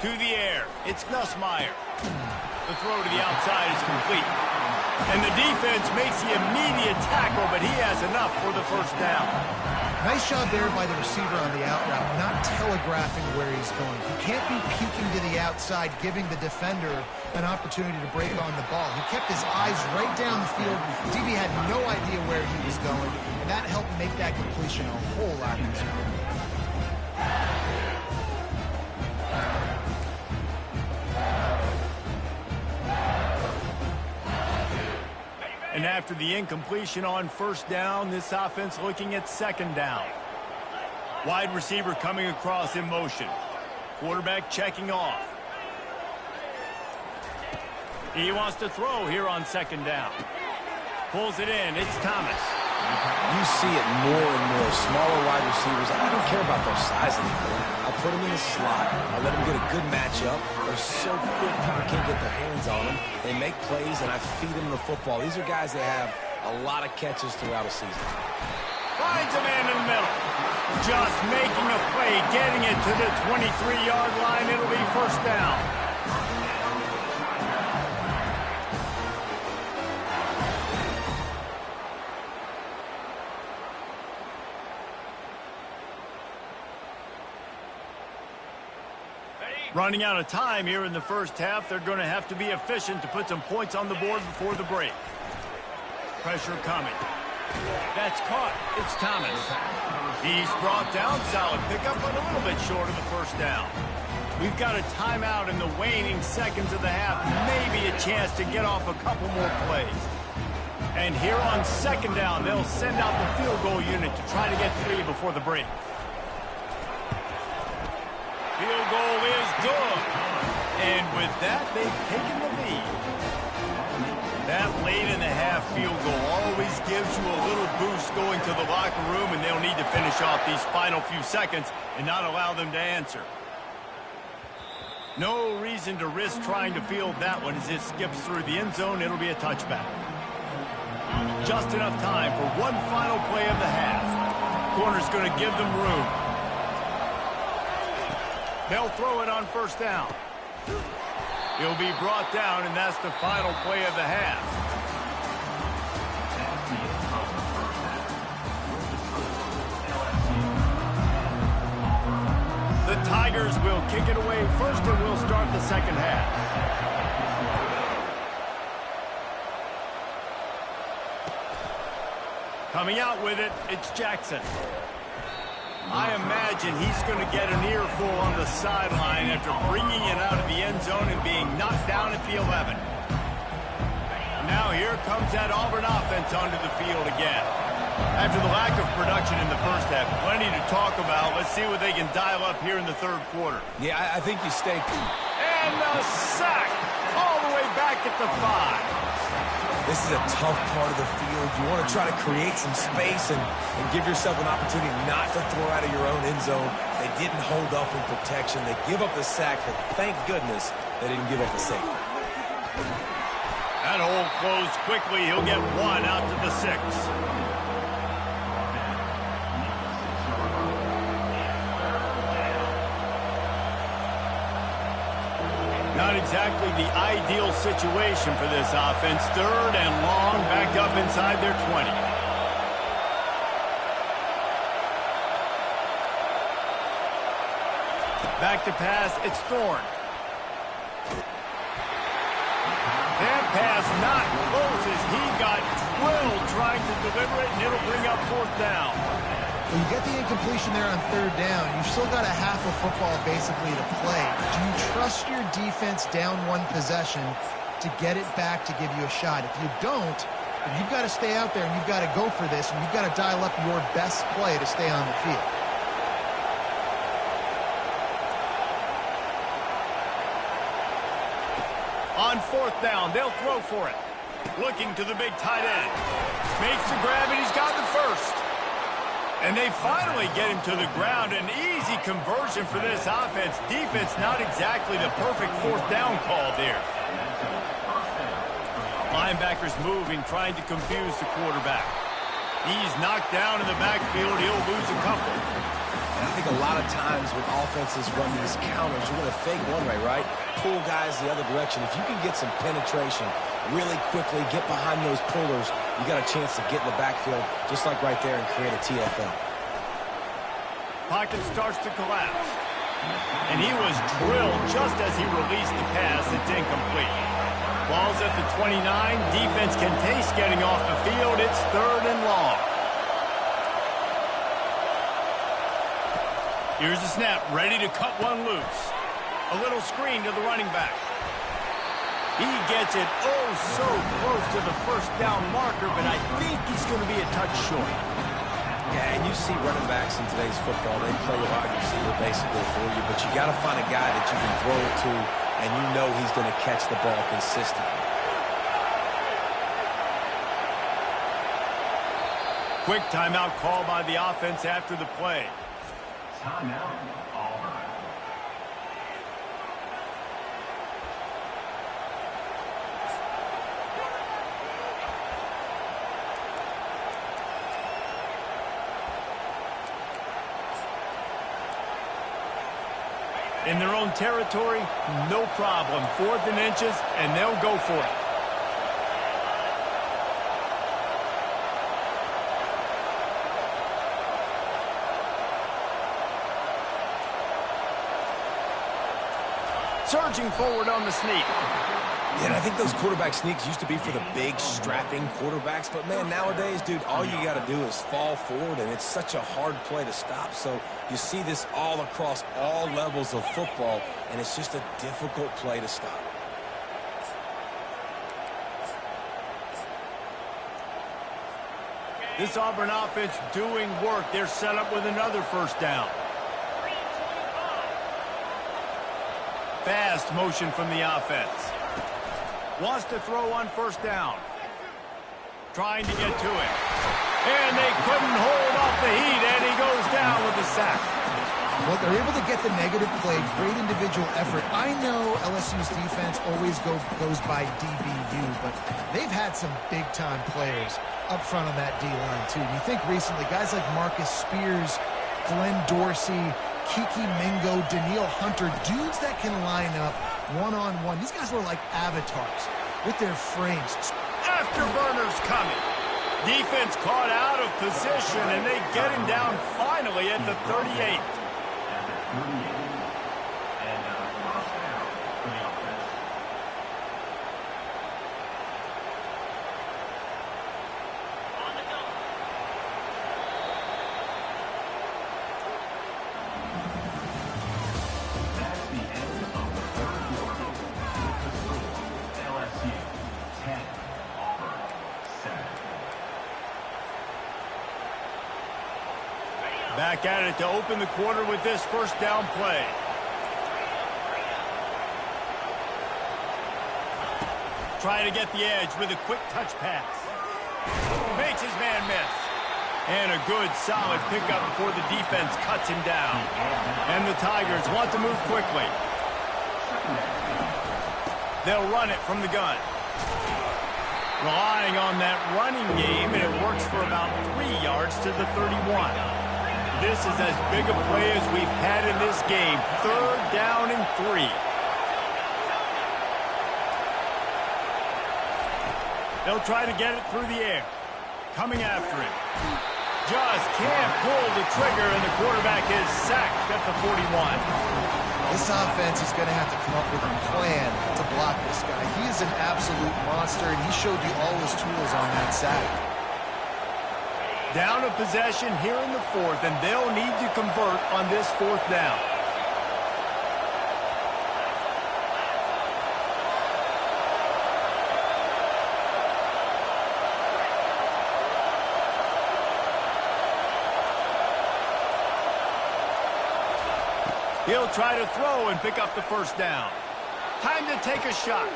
S1: To the air. It's Nussmeier. The throw to the outside is complete. And the defense makes the immediate tackle, but he has enough for the 1st down.
S3: Nice job there by the receiver on the out route, not telegraphing where he's going. You can't be peeking to the outside, giving the defender an opportunity to break on the ball. He kept his eyes right down the field. DB had no idea where he was going, and that helped make that completion a whole lot easier.
S1: And after the incompletion on 1st down, this offense looking at 2nd down. Wide receiver coming across in motion. Quarterback checking off. He wants to throw here on 2nd down. Pulls it in. It's Thomas.
S2: You see it more and more. Smaller wide receivers. I don't care about about their size anymore. I put them in the slot. I let them get a good matchup. They're so quick, people can't get their hands on them. They make plays, and I feed them the football. These are guys that have a lot of catches throughout a season.
S1: Finds a man in the middle. Just making a play, getting it to the 23-yard line. It'll be first down. Running out of time here in the first half. They're going to have to be efficient to put some points on the board before the break. Pressure coming. That's caught. It's Thomas. He's brought down. Solid pickup, but a little bit short of the first down. We've got a timeout in the waning seconds of the half. Maybe a chance to get off a couple more plays. And here on second down, they'll send out the field goal unit to try to get 3 before the break. Field goal is good. And with that, they've taken the lead. That late in the half field goal always gives you a little boost going to the locker room, and they'll need to finish off these final few seconds and not allow them to answer. No reason to risk trying to field that one as it skips through the end zone. It'll be a touchback. Just enough time for one final play of the half. Corner's going to give them room. They'll throw it on first down. He'll be brought down, and that's the final play of the half. The Tigers will kick it away first, and we'll start the second half. Coming out with it, it's Jackson. I imagine he's going to get an earful on the sideline after bringing it out of the end zone and being knocked down at the 11. Now here comes that Auburn offense onto the field again. After the lack of production in the first half, plenty to talk about. Let's see what they can dial up here in the third quarter.
S2: Yeah, I think you stay.
S1: And the sack all the way back at the 5.
S2: This is a tough part of the field. You want to try to create some space and give yourself an opportunity not to throw out of your own end zone. They didn't hold up in protection. They give up the sack, but thank goodness they didn't give up the safety.
S1: That hole closed quickly. He'll get 1 out to the 6. Not exactly the ideal situation for this offense. 3rd and long, back up inside their 20. Back to pass, it's Thorne. That pass not close as he got drilled trying to deliver it, and it'll bring up 4th down.
S3: Well, you get the incompletion there on 3rd down. You've still got a half of football basically to play. Do you trust your defense down 1 possession to get it back to give you a shot? If you don't, then you've got to stay out there and you've got to go for this, and you've got to dial up your best play to stay on the field.
S1: On 4th down, they'll throw for it. Looking to the big tight end. Makes the grab, and he's got the first. And they finally get him to the ground. An easy conversion for this offense. Defense not exactly the perfect 4th down call there. Linebackers moving, trying to confuse the quarterback. He's knocked down in the backfield. He'll lose a couple.
S2: And I think a lot of times when offenses run these counters, you're going to fake one way, right? Pull guys the other direction. If you can get some penetration really quickly, get behind those pullers, you got a chance to get in the backfield, just like right there, and create a TFL.
S1: Pocket starts to collapse. And he was drilled just as he released the pass. It's incomplete. Ball's at the 29. Defense can taste getting off the field. It's 3rd and long. Here's the snap, ready to cut one loose. A little screen to the running back. He gets it oh so close to the first down marker, but I think he's going to be a touch short.
S2: Yeah, and you see running backs in today's football, they play wide receiver basically for you, but you got to find a guy that you can throw it to, and you know he's going to catch the ball consistently.
S1: Quick timeout call by the offense after the play.
S4: Timeout, Auburn.
S1: In their own territory, no problem. 4th and inches, and they'll go for it. Surging forward on the sneak.
S2: Yeah, and I think those quarterback sneaks used to be for the big, strapping quarterbacks. But, man, nowadays, dude, all you got to do is fall forward, and it's such a hard play to stop. So you see this all across all levels of football, and it's just a difficult play to stop.
S1: This Auburn offense doing work. They're set up with another first down. Fast motion from the offense. Wants to throw on first down. Trying to get to it. And they couldn't hold off the heat, and he goes down with a sack.
S3: Well, they're able to get the negative play, great individual effort. I know LSU's defense always goes by DBU, but they've had some big-time players up front on that D-line, too. And you think recently, guys like Marcus Spears, Glenn Dorsey, Kiki Mingo, Daniil Hunter, dudes that can line up one-on-one. These guys were like avatars with their frames.
S1: Afterburners coming. Defense caught out of position, and they get him down finally at the 38.
S4: At the 38. And first down for the offense. That's the end of the third quarter. With the score, LSU 10, Auburn 7.
S1: Back at it to open the quarter with this first down play. Trying to get the edge with a quick touch pass. Makes his man miss. And a good, solid pickup before the defense cuts him down. And the Tigers want to move quickly. They'll run it from the gun. Relying on that running game, and it works for about 3 yards to the 31. This is as big a play as we've had in this game. 3rd down and 3. They'll try to get it through the air. Coming after him. Just can't pull the trigger, and the quarterback is sacked at the 41.
S3: This offense is going to have to come up with a plan to block this guy. He is an absolute monster, and he showed you all his tools on that sack.
S1: Down a possession here in the 4th, and they'll need to convert on this 4th down. He'll try to throw and pick up the first down. Time to take a shot.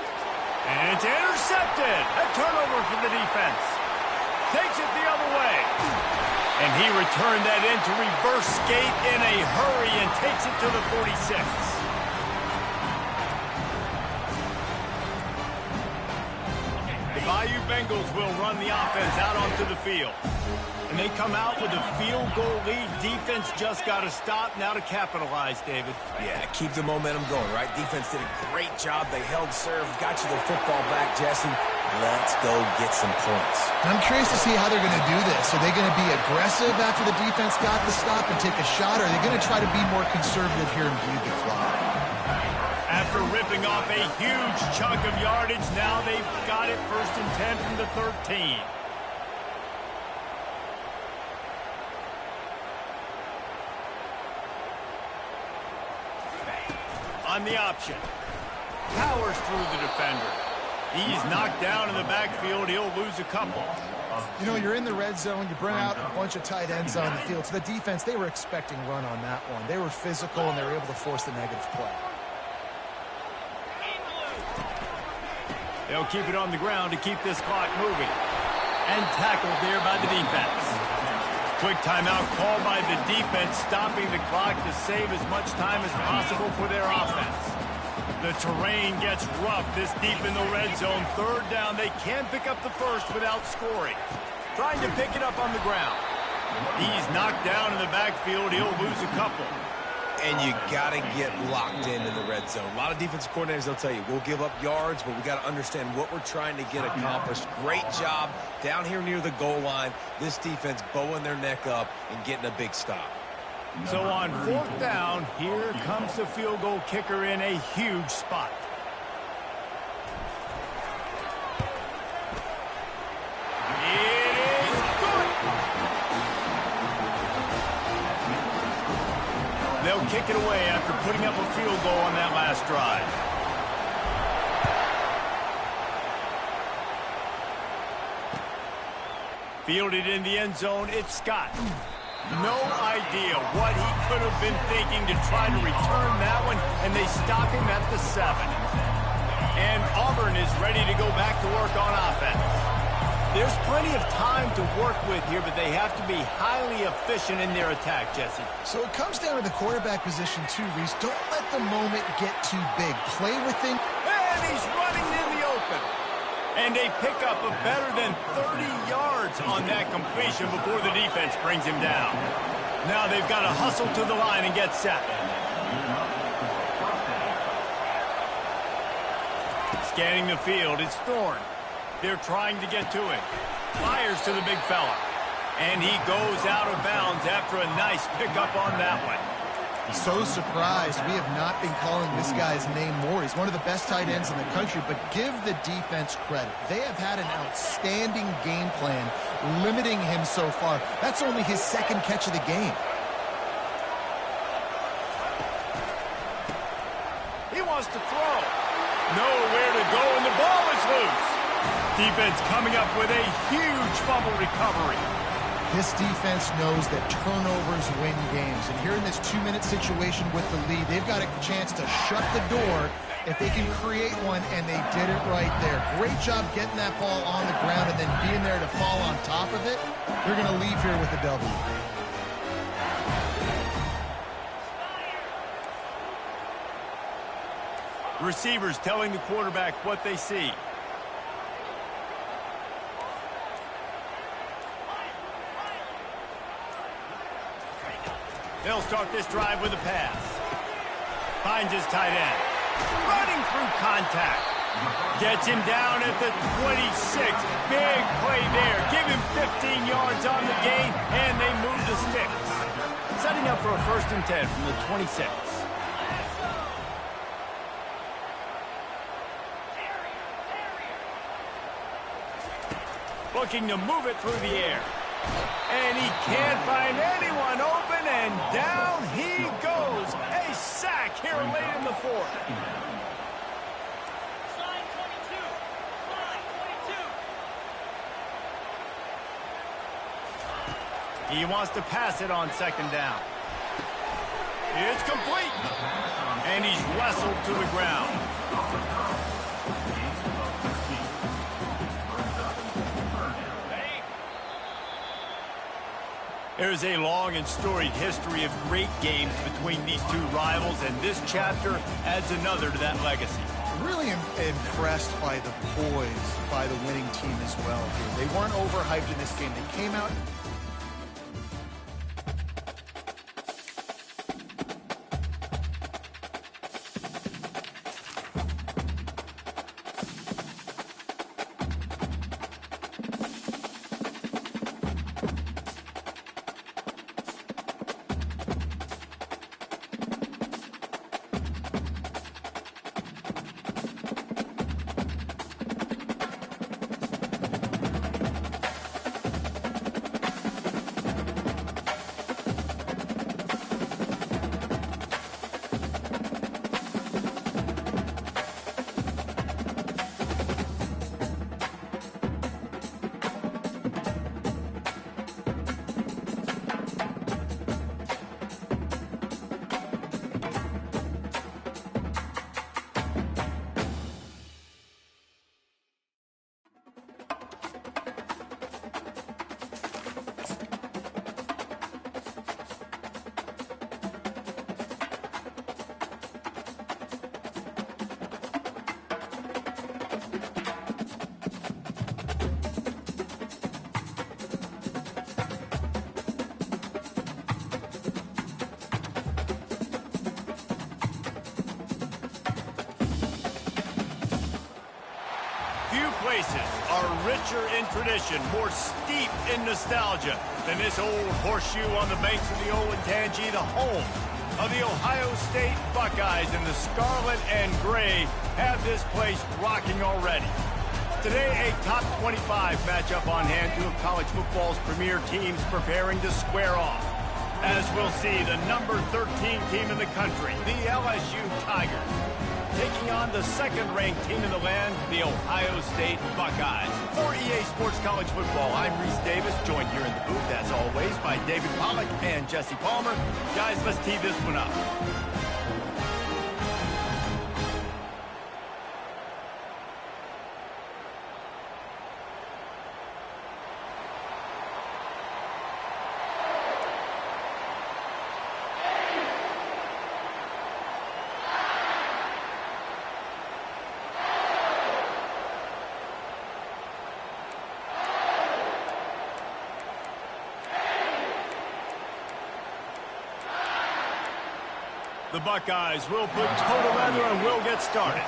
S1: And it's intercepted. A turnover for the defense. Takes it the other way. And he returned that in to reverse skate in a hurry and takes it to the 46. The Bayou Bengals will run the offense out onto the field. And they come out with a field goal lead. Defense just got to stop now to capitalize, David.
S2: Yeah, keep the momentum going, right? Defense did a great job. They held serve, got you the football back, Jesse. Let's go get some points.
S3: I'm curious to see how they're going to do this. Are they going to be aggressive after the defense got the stop and take a shot, or are they going to try to be more conservative here and bleed the clock?
S1: After ripping off a huge chunk of yardage, now they've got it 1st and 10 from the 13. On the option. Powers through the defender. He's knocked down in the backfield. He'll lose a couple.
S3: You know, you're in the red zone. You bring out a bunch of tight ends on the field. So the defense, they were expecting run on that one. They were physical, and they were able to force the negative play.
S1: They'll keep it on the ground to keep this clock moving. And tackled there by the defense. Quick timeout called by the defense, stopping the clock to save as much time as possible for their offense. The terrain gets rough this deep in the red zone. Third down, they can't pick up the first without scoring. Trying to pick it up on the ground. He's knocked down in the backfield. He'll lose a couple.
S2: And you got to get locked in the red zone. A lot of defensive coordinators, they'll tell you, we'll give up yards, but we got to understand what we're trying to get accomplished. Great job down here near the goal line. This defense bowing their neck up and getting a big stop.
S1: So on fourth down, here comes the field goal kicker in a huge spot. It is good. They'll kick it away after putting up a field goal on that last drive. Fielded in the end zone, it's Scott. No idea what he could have been thinking to try to return that one, and they stop him at the 7. And Auburn is ready to go back to work on offense. There's plenty of time to work with here, but they have to be highly efficient in their attack, Jesse.
S3: So it comes down to the quarterback position too, Reese. Don't let the moment get too big. Play within.
S1: And he's running in the open. And they pick up a better than 30 yards on that completion before the defense brings him down. Now they've got to hustle to the line and get set. Scanning the field, it's Thorne. They're trying to get to him. Fires to the big fella. And he goes out of bounds after a nice pickup on that one.
S3: So surprised we have not been calling this guy's name more. He's one of the best tight ends in the country, but give the defense credit. They have had an outstanding game plan limiting him so far. That's only his second catch of the game.
S1: He wants to throw. Nowhere to go, and the ball is loose. Defense coming up with a huge fumble recovery.
S3: This defense knows that turnovers win games. And here in this 2-minute situation with the lead, they've got a chance to shut the door if they can create one, and they did it right there. Great job getting that ball on the ground and then being there to fall on top of it. They're going to leave here with a W.
S1: Receivers telling the quarterback what they see. They'll start this drive with a pass. Finds his tight end. Running through contact. Gets him down at the 26. Big play there. Give him 15 yards on the gain, and they move the sticks. Setting up for a 1st and 10 from the 26. Looking to move it through the air. And he can't find anyone open, and down he goes. A sack here late in the 4th. He wants to pass it on 2nd down. It's complete. And he's wrestled to the ground. There's a long and storied history of great games between these two rivals, and this chapter adds another to that legacy.
S3: Really impressed by the poise by the winning team as well here. They weren't overhyped in this game. They came out
S1: places are richer in tradition, more steep in nostalgia than this old horseshoe on the banks of the Olentangy, the home of the Ohio State Buckeyes. And the scarlet and gray have this place rocking already. Today, a top 25 matchup on hand, two of college football's premier teams preparing to square off. As we'll see, the number 13 team in the country, the LSU Tigers, taking on the second-ranked team in the land, the Ohio State Buckeyes. For EA Sports College Football, I'm Reese Davis, joined here in the booth, as always, by David Pollack and Jesse Palmer. Guys, let's tee this one up. The Buckeyes will put toe to leather and will get started.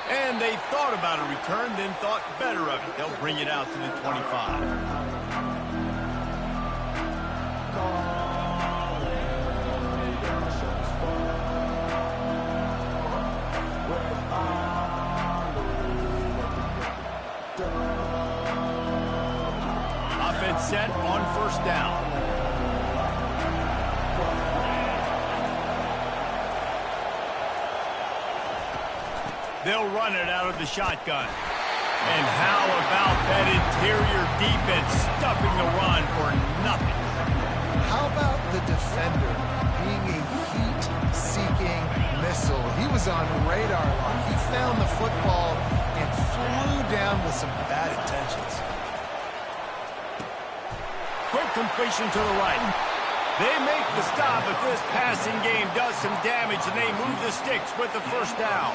S1: And they thought about a return, then thought better of it. They'll bring it out to the 25. Set on first down. They'll run it out of the shotgun. And how about that interior defense stuffing the run for nothing?
S3: How about the defender being a heat-seeking missile? He was on radar lock. He found the football and flew down with some bad intentions.
S1: Quick completion to the right. They make the stop, but this passing game does some damage, and they move the sticks with the first down.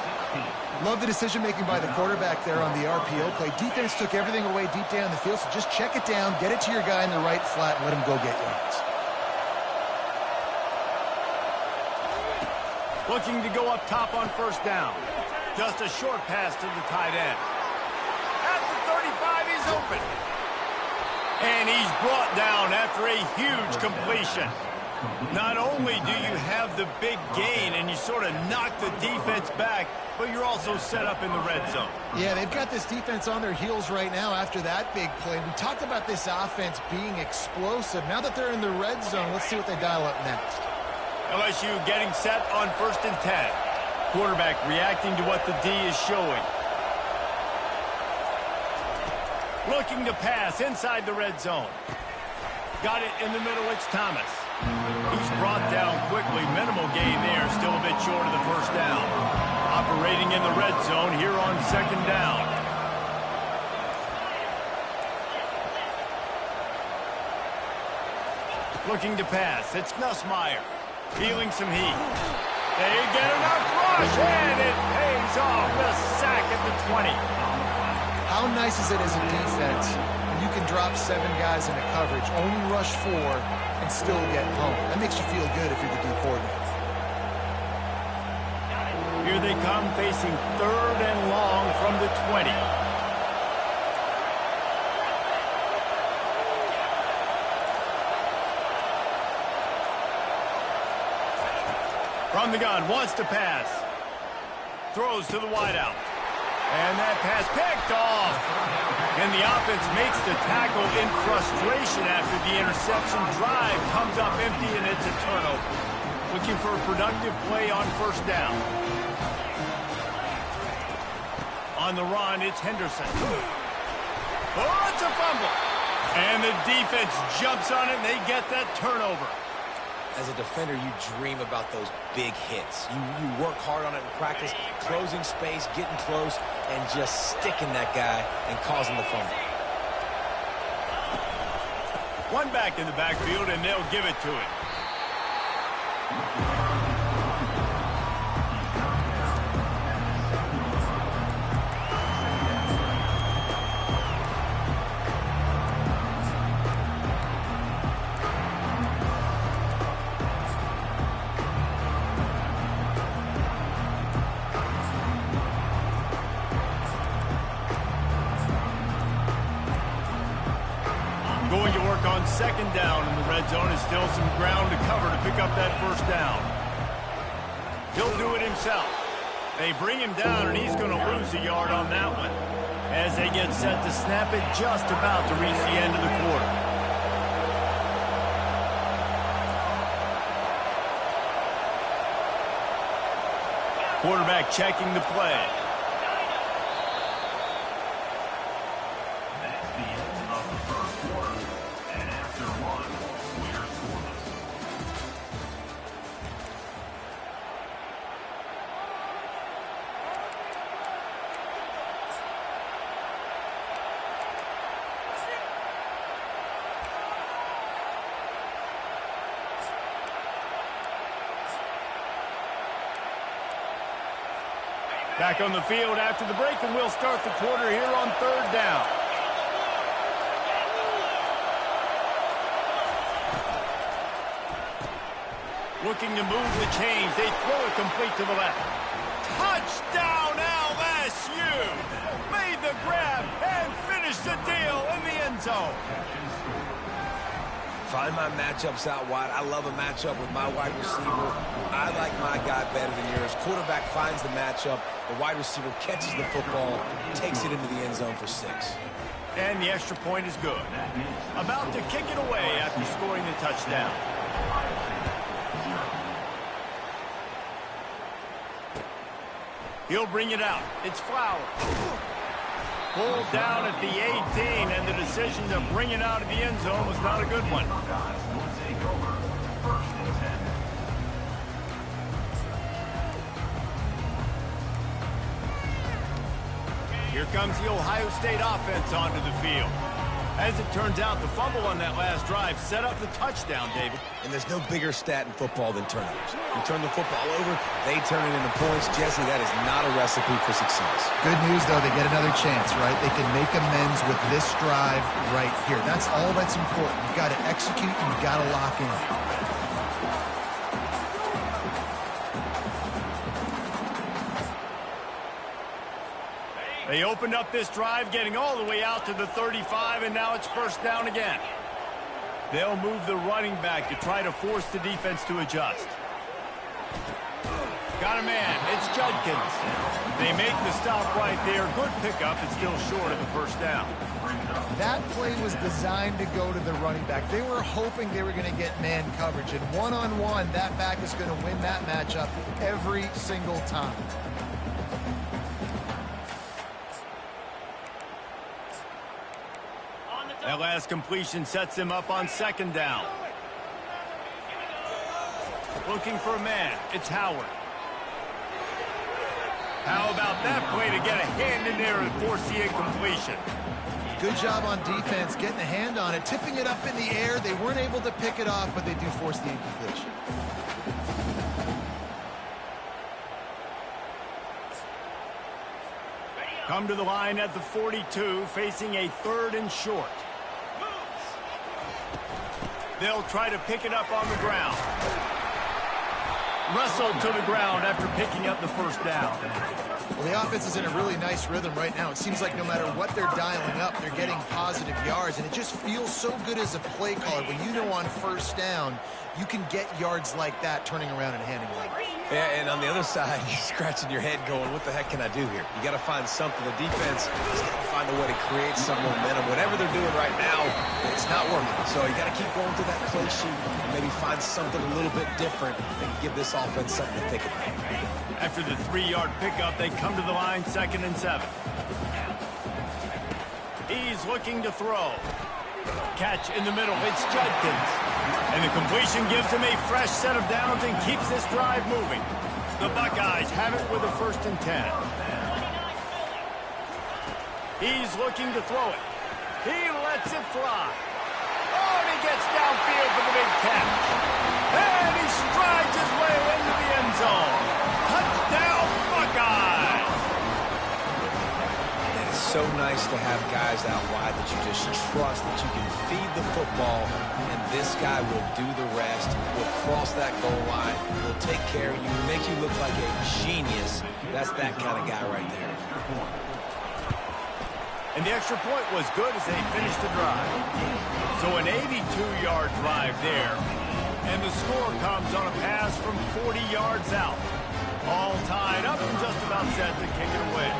S3: Love the decision-making by the quarterback there on the RPO play. Defense took everything away deep down the field, so just check it down, get it to your guy in the right flat, and let him go get yards.
S1: Looking to go up top on first down. Just a short pass to the tight end. At the 35, he's open. And he's brought down after a huge completion. Not only do you have the big gain and you sort of knock the defense back, but you're also set up in the red zone.
S3: Yeah, they've got this defense on their heels right now after that big play. We talked about this offense being explosive. Now that they're in the red zone, let's see what they dial up next.
S1: LSU getting set on 1st and 10. Quarterback reacting to what the D is showing. Looking to pass inside the red zone. Got it in the middle, it's Thomas. He's brought down quickly. Minimal gain there, still a bit short of the first down. Operating in the red zone here on 2nd down. Looking to pass, it's Nussmeier. Feeling some heat. They get enough rush, and it pays off. The sack at the 20.
S3: How nice is it as a defense when you can drop 7 guys into coverage, only rush 4, and still get home? That makes you feel good if you're the D coordinator.
S1: Here they come facing 3rd and long from the 20. From the gun, wants to pass. Throws to the wideout. And that pass picked off. And the offense makes the tackle in frustration after the interception. Drive comes up empty, and it's a turnover. Looking for a productive play on 1st down. On the run, it's Henderson. Oh, it's a fumble. And the defense jumps on it, and they get that turnover.
S2: As a defender, you dream about those big hits. You work hard on it in practice, closing space, getting close, and just sticking that guy and causing the fumble.
S1: One back in the backfield, and they'll give it to him. Going to work on second down in the red zone. Is still some ground to cover to pick up that first down. He'll do it himself. They bring him down, and he's going to lose a yard on that one as they get set to snap it just about to reach the end of the quarter. Quarterback checking the play.
S4: That's the end of the first quarter. And after one, we're scoreless.
S1: Back on the field after the break, and we'll start the quarter here on third down. Looking to move the chains. They throw it complete to the left. Touchdown LSU! Made the grab and finished the deal in the end zone.
S2: Find my matchups out wide. I love a matchup with my wide receiver. I like my guy better than yours. Quarterback finds the matchup. The wide receiver catches the football, takes it into the end zone for 6.
S1: And the extra point is good. About to kick it away after scoring the touchdown. He'll bring it out. It's Flower. Pulled down at the 18, and the decision to bring it out of the end zone was not a good one.
S4: Will take over. First and 10.
S1: Here comes the Ohio State offense onto the field. As it turns out, the fumble on that last drive set up the touchdown, David.
S2: And there's no bigger stat in football than turnovers. You turn the football over, they turn it into points. Jesse, that is not a recipe for success.
S3: Good news, though, they get another chance, right? They can make amends with this drive right here. That's all that's important. You've got to execute, and you've got to lock in.
S1: They opened up this drive, getting all the way out to the 35, and now it's first down again. They'll move the running back to try to force the defense to adjust. Got a man. It's Judkins. They make the stop right there. Good pickup. It's still short of the first down.
S3: That play was designed to go to the running back. They were hoping they were going to get man coverage, and one-on-one, that back is going to win that matchup every single time.
S1: That last completion sets him up on second down. Looking for a man. It's Howard. How about that play to get a hand in there and force the incompletion?
S3: Good job on defense, getting a hand on it, tipping it up in the air. They weren't able to pick it off, but they do force the incompletion.
S1: Come to the line at the 42, facing a third and short. They'll try to pick it up on the ground. Wrestled to the ground after picking up the first down.
S3: Well, the offense is in a really nice rhythm right now. It seems like no matter what they're dialing up, they're getting positive yards, and it just feels so good as a play caller when you know on first down you can get yards like that turning around and handing it.
S2: Yeah, and on the other side, you're scratching your head going, what the heck can I do here? You got to find something. The defense has got to find a way to create some momentum. Whatever they're doing right now, it's not working. So you got to keep going through that play sheet and maybe find something a little bit different that can give this offense something to think about.
S1: After the 3-yard pickup, they come to the line, 2nd and 7. He's looking to throw. Catch in the middle. It's Judkins. And the completion gives him a fresh set of downs and keeps this drive moving. The Buckeyes have it with a 1st and 10. He's looking to throw it. He lets it fly. Oh, and he gets downfield for the big catch. And he strides his way into the end zone. Touchdown, Buckeyes!
S2: And it's so nice to have guys out wide that you just trust that you can feed the football, and this guy will do the rest. Will cross that goal line. Will take care of you. Make you look like a genius. That's that kind of guy right there.
S1: And the extra point was good as they finished the drive. So an 82-yard drive there. And the score comes on a pass from 40 yards out. All tied up and just about set to kick it away.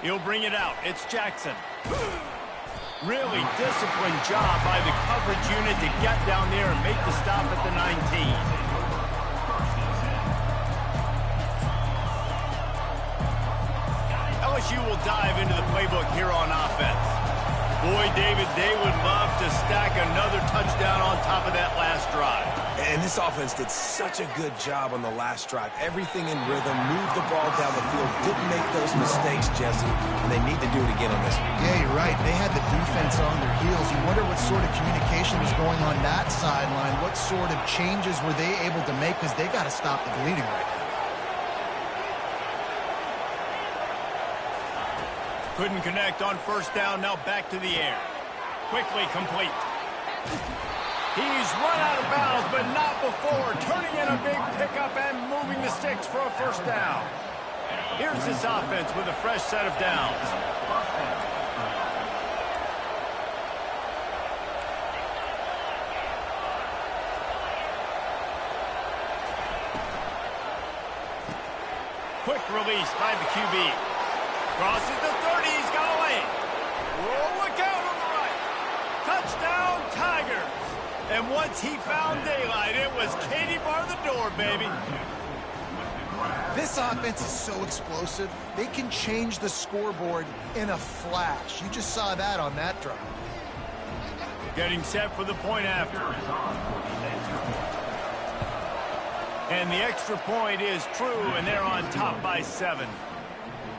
S1: He'll bring it out. It's Jackson. Really disciplined job by the coverage unit to get down there and make the stop at the 19. LSU will dive into the playbook here on offense. Boy, David, they would love to stack another touchdown on top of that last drive.
S2: And this offense did such a good job on the last drive. Everything in rhythm, moved the ball down the field, didn't make those mistakes, Jesse, and they need to do it again on this one.
S3: Yeah, you're right. They had the defense on their heels. You wonder what sort of communication was going on that sideline. What sort of changes were they able to make, because they got to stop the bleeding right now.
S1: Couldn't connect on first down, now back to the air. Quickly complete. He's run out of bounds, but not before turning in a big pickup and moving the sticks for a first down. Here's this offense with a fresh set of downs. Quick release by the QB. Crosses the 30, he's got away. Whoa, look out on the right. Touchdown, Tigers. And once he found daylight, it was Katie bar the door, baby.
S3: This offense is so explosive, they can change the scoreboard in a flash. You just saw that on that drive.
S1: Getting set for the point after. And the extra point is true, and they're on top by 7.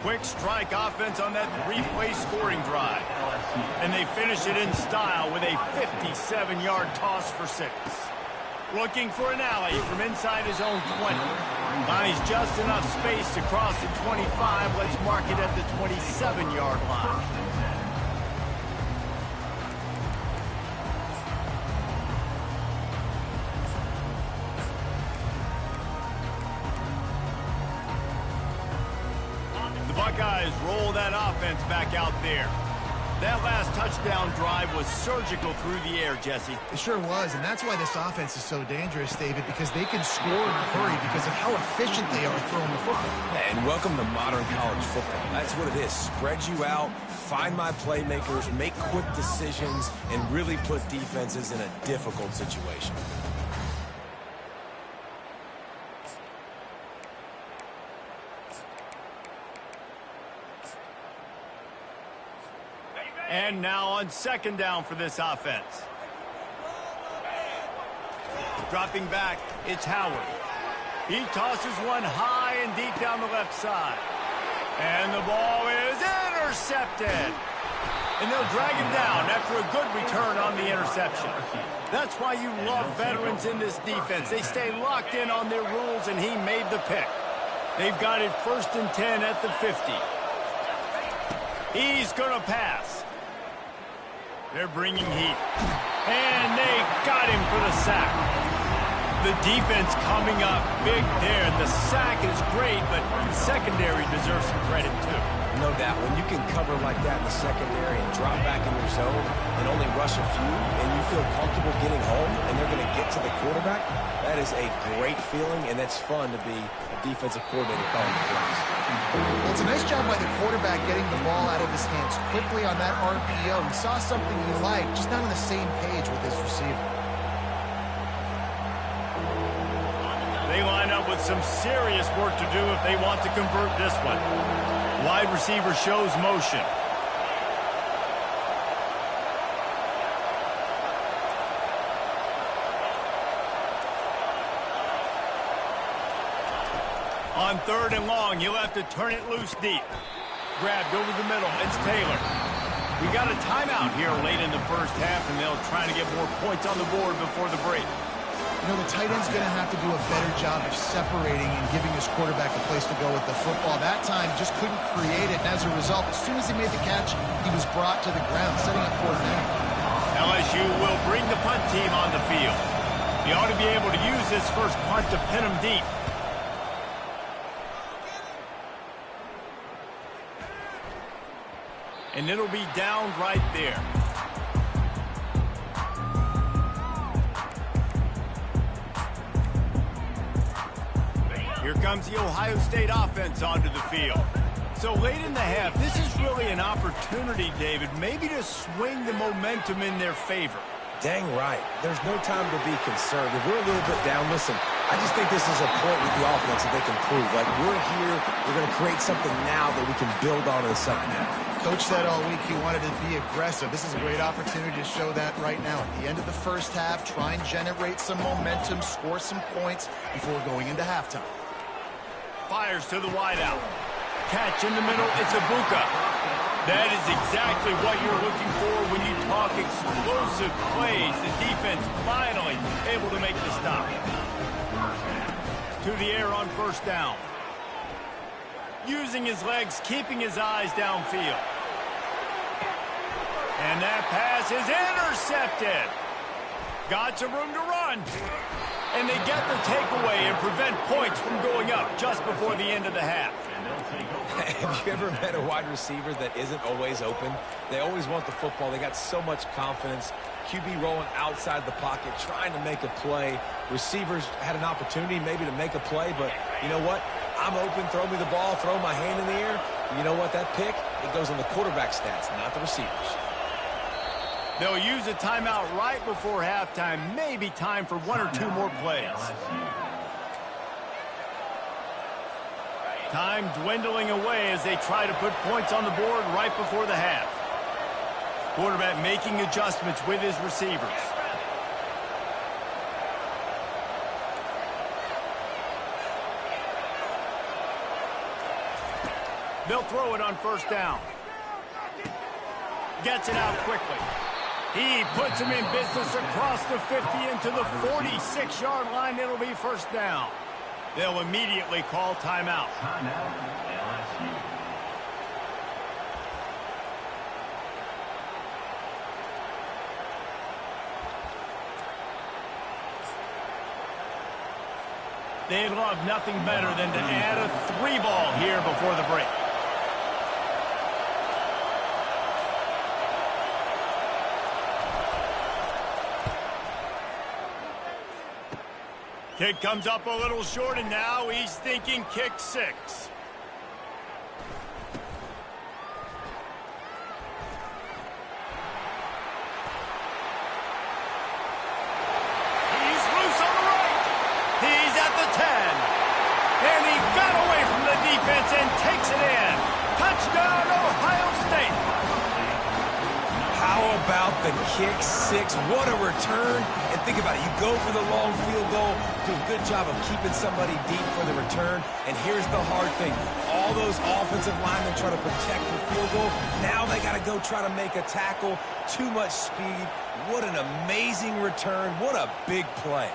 S1: Quick strike offense on that 3-play scoring drive. And they finish it in style with a 57-yard toss for 6. Looking for an alley from inside his own 20. Finds just enough space to cross the 25. Let's mark it at the 27-yard line. The Buckeyes roll that offense back out there. That last touchdown drive was surgical through the air, Jesse.
S3: It sure was, and that's why this offense is so dangerous, David, because they can score in a hurry because of how efficient they are throwing the football.
S2: And welcome to modern college football. That's what it is. Spread you out, find my playmakers, make quick decisions, and really put defenses in a difficult situation.
S1: And now on second down for this offense. Dropping back, it's Howard. He tosses one high and deep down the left side. And the ball is intercepted. And they'll drag him down after a good return on the interception. That's why you love veterans in this defense. They stay locked in on their rules, and he made the pick. They've got it 1st and 10 at the 50. He's going to pass. They're bringing heat. And they got him for the sack. The defense coming up big there. The sack is great, but the secondary deserves some credit, too.
S2: No doubt. When you can cover like that in the secondary and drop back in your zone and only rush a few, and you feel comfortable getting home, and they're going to get to the quarterback, that is a great feeling, and it's fun to be a defensive coordinator calling the plays.
S3: Well, it's a nice job by the quarterback getting the ball out of his hands quickly on that RPO. He saw something he liked, just not on the same page with his receiver.
S1: They line up with some serious work to do if they want to convert this one. Wide receiver shows motion. On 3rd and long, he'll have to turn it loose deep. Grabbed over the middle. It's Taylor. We got a timeout here late in the first half, and they'll try to get more points on the board before the break.
S3: You know, the tight end's going to have to do a better job of separating and giving his quarterback a place to go with the football. That time, just couldn't create it, and as a result, as soon as he made the catch, he was brought to the ground, setting up 4th down.
S1: LSU will bring the punt team on the field. He ought to be able to use this first punt to pin them deep. And it'll be down right there. Here comes the Ohio State offense onto the field. So late in the half, this is really an opportunity, David, maybe to swing the momentum in their favor.
S2: Dang right. There's no time to be concerned. If we're a little bit down, listen, I just think this is a point with the offense that they can prove. Like, we're here, we're going to create something now that we can build on in the second half.
S3: Coach said all week he wanted to be aggressive. This is a great opportunity to show that right now. At the end of the first half, try and generate some momentum, score some points before going into halftime.
S1: Fires to the wideout. Catch in the middle, it's Ibuka. That is exactly what you're looking for when you talk explosive plays. The defense finally able to make the stop. To the air on first down. Using his legs, keeping his eyes downfield. And that pass is intercepted. Got some room to run. And they get the takeaway and prevent points from going up just before the end of the half.
S2: Have you ever met a wide receiver that isn't always open? They always want the football. They got so much confidence. QB rolling outside the pocket, trying to make a play. Receivers had an opportunity maybe to make a play, but you know what? I'm open, throw me the ball, throw my hand in the air. You know what? That pick, it goes on the quarterback stats, not the receivers.
S1: They'll use a timeout right before halftime. Maybe time for one or two more plays. Time dwindling away as they try to put points on the board right before the half. Quarterback making adjustments with his receivers. They'll throw it on first down. Gets it out quickly. He puts him in business across the 50 into the 46-yard line. It'll be first down. They'll immediately call timeout.
S4: Timeout, LSU.
S1: They'd love nothing better than to add a 3-ball here before the break. Kick comes up a little short, and now he's thinking kick 6. He's loose on the right. He's at the 10. And he got away from the defense and takes it in. Touchdown, Ohio State.
S2: How about the kick 6? What a return. And think about it. You go for the long field goal, do a good job of keeping somebody deep for the return. And here's the hard thing. All those offensive linemen try to protect the field goal. Now they got to go try to make a tackle. Too much speed. What an amazing return. What a big play.